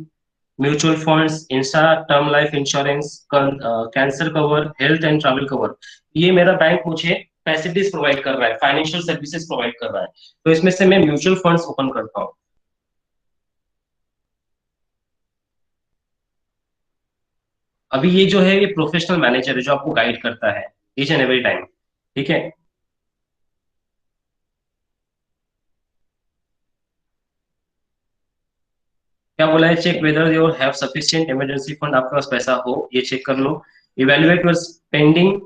mutual funds, Insta term life insurance, cancer cover, health and travel cover. ये मेरा बैंक मुझे फैसिलिटीज प्रोवाइड कर रहा है, फाइनेंशियल सर्विसेज प्रोवाइड कर रहा है, तो इसमें से मैं म्यूचुअल फंड्स ओपन करता हूँ। अभी ये जो है ये प्रोफेशनल मैनेजर है जो आपको गाइड करता है ईच एंड एवरी टाइम। ठीक है, क्या बोला है? Check whether your have sufficient emergency fund, आपके पास पैसा हो, ये चेक कर लो। इवेल्युएट योर स्पेंडिंग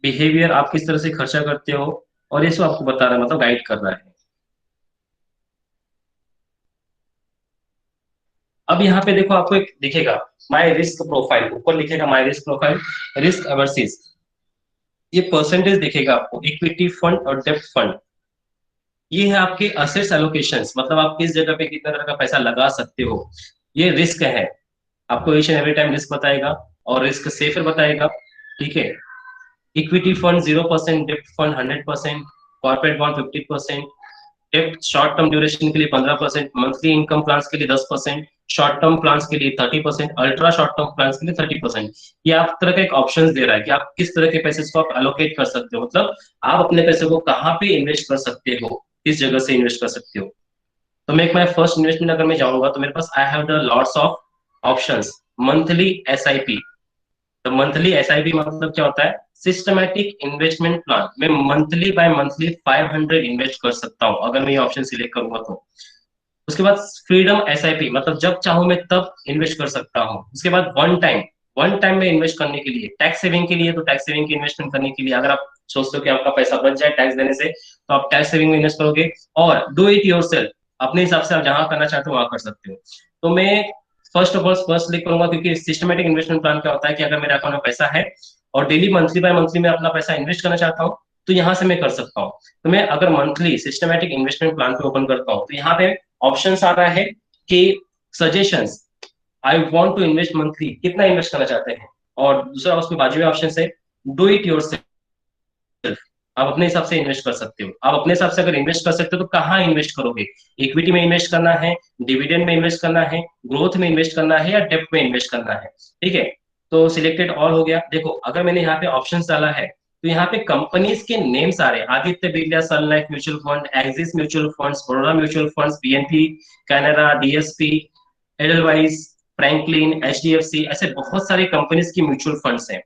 बिहेवियर, आप किस तरह से खर्चा करते हो, और ये सब आपको बता रहा है, मतलब गाइड कर रहा है। अब यहाँ पे देखो आपको एक दिखेगा माय रिस्क प्रोफाइल, ऊपर लिखेगा माय रिस्क प्रोफाइल, रिस्क एवर्सिस, ये परसेंटेज दिखेगा आपको, इक्विटी फंड और डेब्ट फंड। ये है आपके असेट्स एलोकेशंस, मतलब आप किस जगह पे कितना तरह का पैसा लगा सकते हो। ये रिस्क है, आपको each and every time risk बताएगा और रिस्क सेफर बताएगा। ठीक है, इक्विटी फंड 0%, डेब्ट फंड 100%, कॉर्पोरेट बॉन्ड 50%, डेब्ट शॉर्ट टर्म ड्यूरेशन के लिए 15%, मंथली इनकम प्लान्स के लिए 10%, शॉर्ट टर्म प्लान्स के लिए 30%, अल्ट्रा शॉर्ट टर्म प्लान्स के लिए 30%। ये आप तरह का एक ऑप्शन दे रहा है कि आप किस तरह के पैसे को आप एलोकेट कर सकते हो, मतलब आप अपने पैसे को कहाँ पे इन्वेस्ट कर सकते हो, किस जगह से इन्वेस्ट कर सकते हो। तो मैं एक माय फर्स्ट इन्वेस्टमेंट अगर मैं जाऊंगा तो मेरे पास I have the lots of options. Monthly SIP, तो मंथली एसआईपी मतलब क्या होता है? Systematic investment plan. मैं मंथली बाय मंथली 500 इन्वेस्ट कर सकता हूँ अगर मैं ये ऑप्शन सिलेक्ट करूंगा तो। उसके बाद फ्रीडम एसआईपी, मतलब जब चाहूं मैं तब इन्वेस्ट कर सकता हूँ। उसके बाद वन टाइम में इन्वेस्ट करने के लिए, टैक्स सेविंग के लिए, तो टैक्स सेविंग की इन्वेस्टमेंट करने के लिए अगर आप सोचते हो कि आपका पैसा बच जाए टैक्स देने से, तो आप टैक्स सेविंग में इन्वेस्ट करोगे। और डू इट योरसेल्फ, अपने हिसाब से आप जहां करना चाहते हो वहां कर सकते हो। तो मैं first of all first click करूंगा, क्योंकि सिस्टमेटिक इन्वेस्टमेंट प्लान क्या होता है कि अगर मेरे अकाउंट में पैसा है और डेली मंथली बाय मंथली में अपना पैसा इन्वेस्ट करना चाहता हूँ, तो यहाँ से मैं कर सकता हूँ। तो मैं अगर मंथली सिस्टमेटिक इन्वेस्टमेंट प्लान पे ओपन करता हूँ, तो यहाँ पे ऑप्शंस आ रहा है कि suggestions, I want to invest monthly, कितना इन्वेस्ट करना चाहते हैं। और दूसरा उसके बाजू में ऑप्शन है डू इट योरसेल्फ, आप अपने हिसाब से इन्वेस्ट कर सकते हो। आप अपने हिसाब से अगर इन्वेस्ट कर सकते हो तो कहाँ इन्वेस्ट करोगे, इक्विटी में इन्वेस्ट करना है, डिविडेंड में इन्वेस्ट करना है, ग्रोथ में इन्वेस्ट करना है, या डेप्ट में इन्वेस्ट करना है। ठीक है, तो सिलेक्टेड ऑल हो गया। देखो अगर मैंने यहाँ पे ऑप्शन डाला है तो यहाँ पे कंपनीज के नेम्स आ रहे हैं, Aditya Birla Sun Life mutual fund, Axis mutual funds, Baroda mutual funds, BNP, Canara, DSP, Edelweiss, Franklin, HDFC, ऐसे बहुत सारे कंपनीज की म्यूचुअल फंड्स हैं।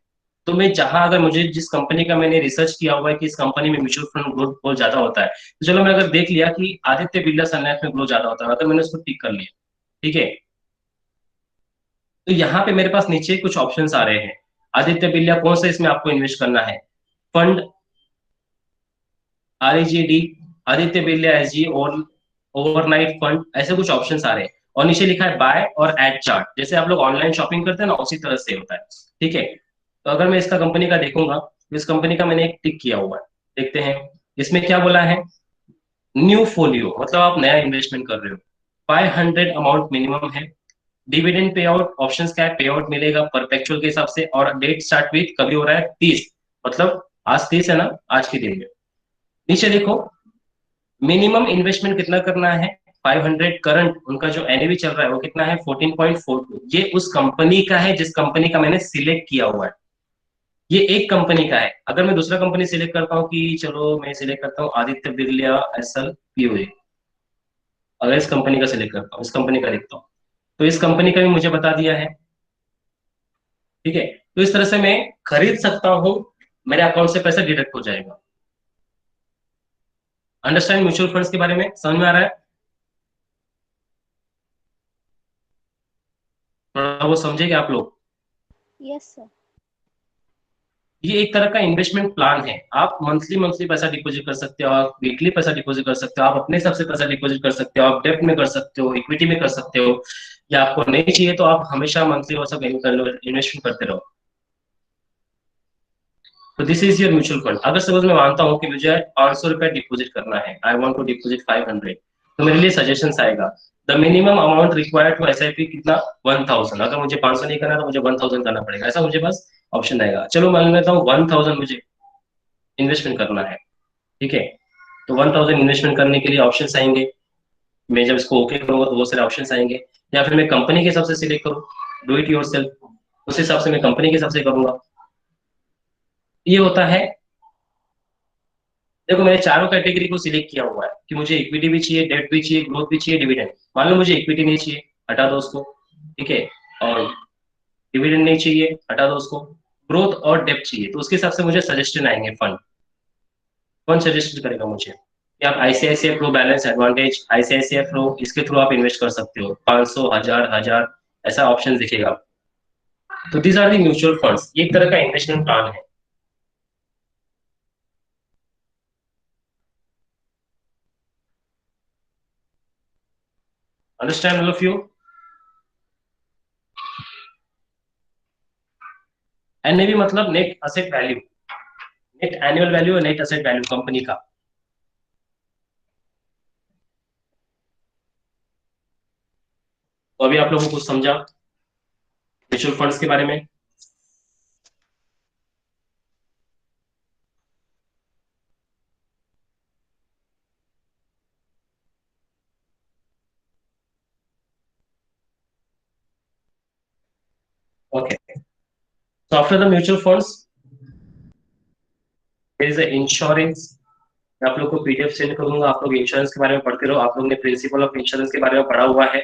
तो मैं जहां, अगर मुझे जिस कंपनी का मैंने रिसर्च किया हुआ है कि इस कंपनी में म्यूचुअल फंड ग्रोथ बहुत ज्यादा होता है, तो चलो मैं अगर देख लिया कि आदित्य बिरला सन लाइफ में ग्रोथ ज्यादा होता है, अगर मैंने उसको टिक कर लिया, ठीक है, तो यहाँ पे मेरे पास नीचे कुछ ऑप्शंस आ रहे हैं। आदित्य बिरला कौन सा इसमें आपको इन्वेस्ट करना है, फंड, आरईजीडी, आदित्य बिरला एसजी और ओवरनाइट फंड, ऐसे कुछ ऑप्शंस आ रहे हैं। और नीचे लिखा है बाय और एड चार्ट, जैसे आप लोग ऑनलाइन शॉपिंग करते हैं ना, उसी तरह से होता है। ठीक है, तो अगर मैं इसका कंपनी का देखूंगा, तो इस कंपनी का मैंने एक टिक किया हुआ है, देखते हैं इसमें क्या बोला है। न्यू फोलियो, मतलब आप नया इन्वेस्टमेंट कर रहे हो, 500 अमाउंट मिनिमम है। डिविडेंड पे आउट ऑप्शन क्या है, पे आउट मिलेगा परपेचुअल के हिसाब से, और डेट स्टार्ट विथ कभी हो रहा है 30, मतलब आज 30 है ना, आज के दिन में। नीचे देखो मिनिमम इन्वेस्टमेंट कितना करना है, 500। करंट उनका जो एनएवी चल रहा है वो कितना है, 14.42। ये उस कंपनी का है जिस कंपनी का मैंने सिलेक्ट किया हुआ है, ये एक कंपनी का है। अगर मैं दूसरा कंपनी सिलेक्ट करता हूँ, कि चलो मैं सिलेक्ट करता हूँ आदित्य बिरला एसएल पीओए, अगर इस कंपनी का सिलेक्ट करता हूँ, इस कंपनी का देखता हूँ, तो इस कंपनी का भी मुझे बता दिया है। ठीक है, तो इस तरह से मैं खरीद सकता हूँ, मेरे अकाउंट से पैसा डिडक्ट हो जाएगा। अंडरस्टैंड म्यूचुअल फंड्स के बारे में समझ में आ रहा है, थोड़ा वो समझेंगे आप लोग।
Yes sir.
ये एक तरह का इन्वेस्टमेंट प्लान है, आप मंथली मंथली पैसा डिपॉजिट कर सकते हो, आप वीकली पैसा डिपॉजिट कर सकते हो, आप अपने हिसाब से पैसा डिपॉजिट कर सकते हो, आप डेब्ट में कर सकते हो, इक्विटी में कर सकते हो, या आपको नहीं चाहिए तो आप हमेशा मंथली वो सब इन्वेस्टमेंट करते रहो। तो this is your mutual fund. अगर सपोज मैं मानता हूँ कि मुझे 500 रुपया डिपॉजिट करना है, आई वांट टू डिपॉजिट 500, तो मेरे लिए सजेशन आएगा the minimum amount required to SIP कितना, 1000। अगर मुझे 500 नहीं करना तो मुझे 1000 करना पड़ेगा, ऐसा मुझे बस ऑप्शन आएगा। चलो मान लेता हूँ 1000 मुझे इन्वेस्टमेंट करना है। ठीक है, तो 1000 इन्वेस्टमेंट करने के लिए ऑप्शंस आएंगे, मैं जब इसको ओके करूंगा तो बहुत सारे ऑप्शंस आएंगे। या फिर मैं कंपनी के हिसाब से सिलेक्ट करूँ, डू इट योरसेल्फ, उस हिसाब से मैं कंपनी के हिसाब से करूंगा। ये होता है, देखो मैंने चारों कैटेगरी को सिलेक्ट किया हुआ है कि मुझे इक्विटी भी चाहिए, डेट भी चाहिए, ग्रोथ भी चाहिए, डिविडेंड। मान लो मुझे इक्विटी नहीं चाहिए, हटा दो उसको। ठीक है, और डिविडेंड नहीं चाहिए, हटा दो उसको। ग्रोथ और डेप्थ चाहिए, तो उसके हिसाब से मुझे सजेशन आएंगे। फंड कौन सजेस्ट करेगा मुझे कि आप ICICI pru balance advantage, ICICI pru, इसके थ्रू आप इन्वेस्ट कर सकते हो, 500, 1000, ऐसा ऑप्शन दिखेगा। तो these are the mutual funds, ये एक तरह का इन्वेस्टमेंट प्लान है। Understand all of you? NAV मतलब net asset value, net annual value और नेट असेट वैल्यू कंपनी का। तो अभी आप लोगों को कुछ समझा म्यूचुअल फंड्स के बारे में? Okay, so after the mutual funds there is a insurance। मैं आप लोग को पीडीएफ सेंड करूंगा, आप लोग इंश्योरेंस के बारे में पढ़ते रहो। आप लोग ने प्रिंसिपल ऑफ इंश्योरेंस के बारे में पढ़ा हुआ है,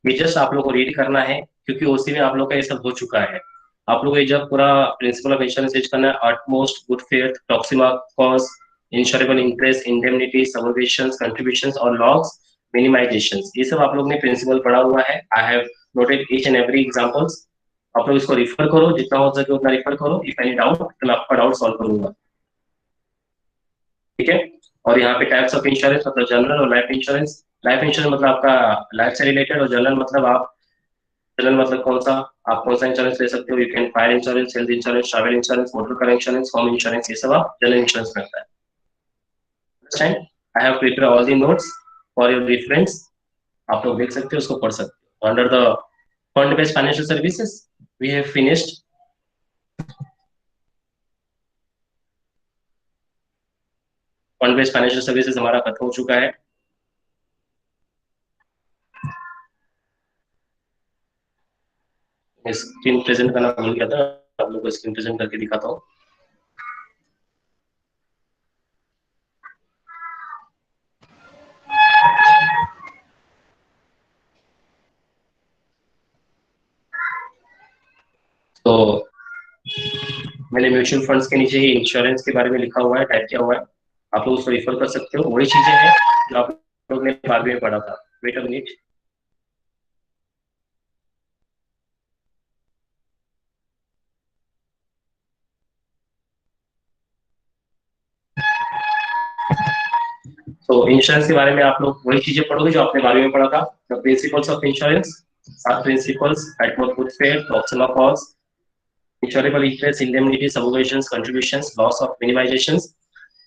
ये जस्ट आप लोग को रीड करना है, क्योंकि उसी में आप लोग का ये सब हो चुका है। आप लोग ये जब पूरा प्रिंसिपल ऑफ इंश्योरेंस रीड करना है, utmost good faith, proxima cause, insurable interest, indemnity, subrogations, contributions और लॉस, मिनिमाइजेशन, ये सब आप लोग ने प्रिंसिपल पढ़ा हुआ है. I have noted each and every examples. आप लोग इसको रिफर करो, जितना हो सके उतना रिफर करो. इफ एनी डाउट तो मैं आपका डाउट सॉल्व करूंगा. ठीक है. और यहाँ पे टाइप्स ऑफ इंश्योरेंस मतलब जनरल और लाइफ इंश्योरेंस. लाइफ इंश्योरेंस मतलब आपका लाइफ से रिलेटेड, और जनरल मतलब आप, जनरल मतलब कौन सा, आप कौन सा इंश्योरेंस ले सकते हो. You can fire insurance, health insurance, travel insurance, motor car insurance, home insurance, ये सब आप जनरल इंश्योरेंस में आता है. Understand. I have prepared all the notes for your reference. आप लोग देख सकते हो, उसको पढ़ सकते हो. Under the fund based financial services we have finished. Fund based financial services हमारा खत्म हो चुका है. स्क्रीन प्रेजेंट करना भूल गया था, आप लोग को स्क्रीन प्रेजेंट करके दिखाता हूँ. तो मैंने म्यूचुअल फंड्स के नीचे ही इंश्योरेंस के बारे में लिखा हुआ है, टाइप किया हुआ है. आप लोग उसको रिफर कर सकते हो. वही चीजें हैं जो आप लोग ने 12वीं में पढ़ा था. Wait a minute. तो इंश्योरेंस के बारे में आप लोग वही चीजें पढ़ोगे जो आपने 12वीं में पढ़ा था. The principles of insurance, 7 principles, utmost good faith, option of cause, insurable interest, indemnity, subrogations, contributions, loss of minimizations.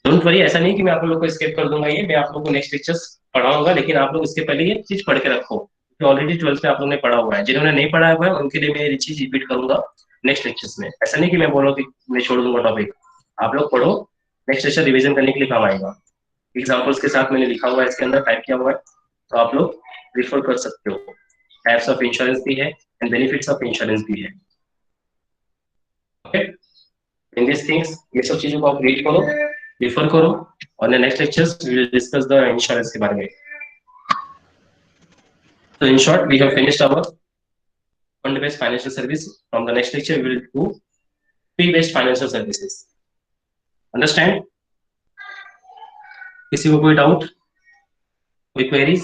Don't worry, ऐसा नहीं कि मैं आप लोगों को स्किप कर दूंगा. ये मैं आप लोगों को नेक्स्ट लेक्चर्स पढ़ाऊंगा, लेकिन आप लोग इसके पहले ये चीज पढ़ के रखो, क्योंकि ऑलरेडी 12th में आप लोगों ने पढ़ा हुआ है. जिन्होंने नहीं पढ़ा हुआ है उनके लिए मैं ये चीज रिपीट करूंगा नेक्स्ट लेक्चर्स में. ऐसा नहीं कि मैं बोलूँ कि मैं छोड़ दूंगा टॉपिक. आप लोग पढ़ो, नेक्स्ट लेक्चर रिविजन करने के लिए काम आएगा. एग्जाम्पल्स के साथ मैंने लिखा हुआ है, इसके अंदर टाइप किया हुआ है, तो आप लोग रिफर कर सकते हो. टाइप्स ऑफ इंश्योरेंस भी है एंड बेनिफिट्स ऑफ इंश्योरेंस भी है. ओके. इन दिस थिंग्स, ये सब चीजों को आप रीड करो, रिफर करो, और next lectures we will discuss the insurance के बारे में. So in short, we have finished our fund-based financial service. From the next lecture, we will do fee-based financial services. Understand? किसी को कोई डाउट, कोई queries?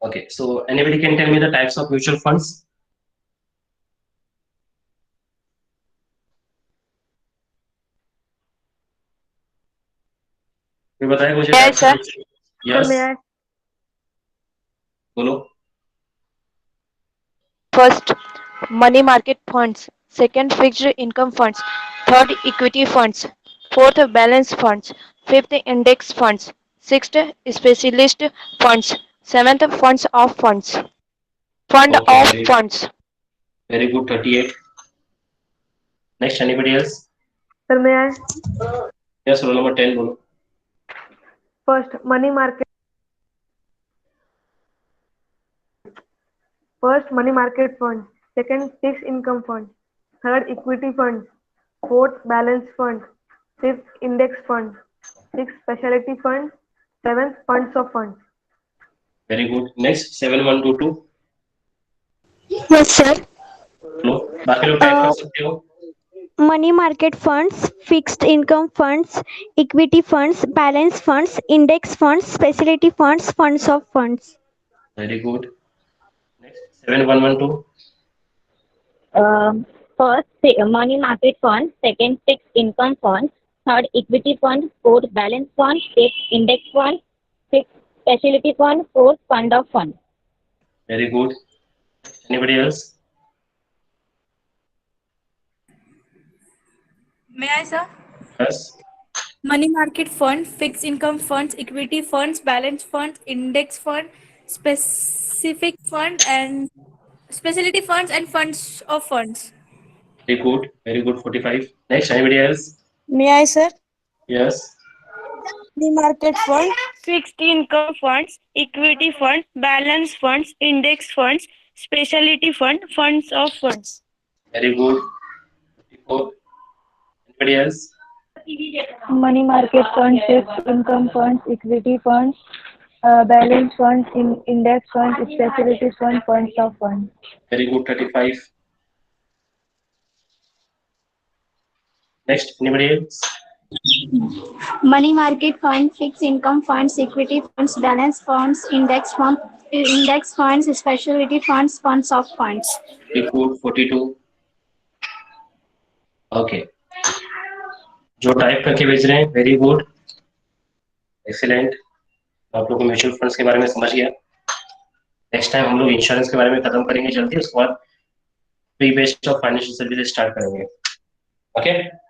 Okay, so anybody can tell me the types of mutual funds? कोई बताए मुझे
Yes,
types
sir.
of mutual? Yes.
May I?
बोलो.
First, money market funds. Second, fixed income funds. Third, equity funds. Fourth, balance funds. Fifth, index funds. Sixth, specialist funds. Seventh, funds of funds. Fund
Okay,
of funds.
very good. 38. Next, anybody else?
Sir, may I?
Yes, roll number 10 बोलो.
First, money market. First, money market fund. Second, fixed income fund. Third, equity fund. Fourth, balance fund. Fifth, index fund. Sixth, specialty fund. Seventh, funds of funds.
Very good. Next, 7122.
Yes, sir.
बोलो. बाकी लोग type कर सकते हो.
Money market funds, fixed income funds, equity funds, balance funds, index funds, specialty funds, funds of funds.
Very good. Next, 7112.
First, money market fund. Second, fixed income fund. Third, equity fund. Fourth, balance fund. Fifth, index fund. Sixth, specialty fund. Fourth, fund of fund.
Very good. Anybody else?
May I, sir?
Yes.
Money market fund, fixed income funds, equity funds, balance funds, index fund, specific fund, and specialty funds and funds of funds.
Very good. Very good. 45. Next, anybody else?
May I, sir?
Yes.
The market fund,
Fixed income funds, equity funds, balance funds, index funds, specialty fund, funds of funds.
Very good. 54. Anybody else?
Money market funds, fixed income funds, equity funds, balance funds, index funds, specialty funds, funds of funds.
Very good. 35. Next anybody else?
Money market fund, fixed income funds, equity funds, balance funds, index funds, specialty funds, funds of funds.
42. Okay, जो type करके बेच रहे हैं, very good, excellent. आप लोग mutual funds के बारे में समझ गया। नेक्स्ट टाइम हम लोग इंश्योरेंस के बारे में खत्म करेंगे जल्दी, उसके बाद pre based of financial services start करेंगे। ओके।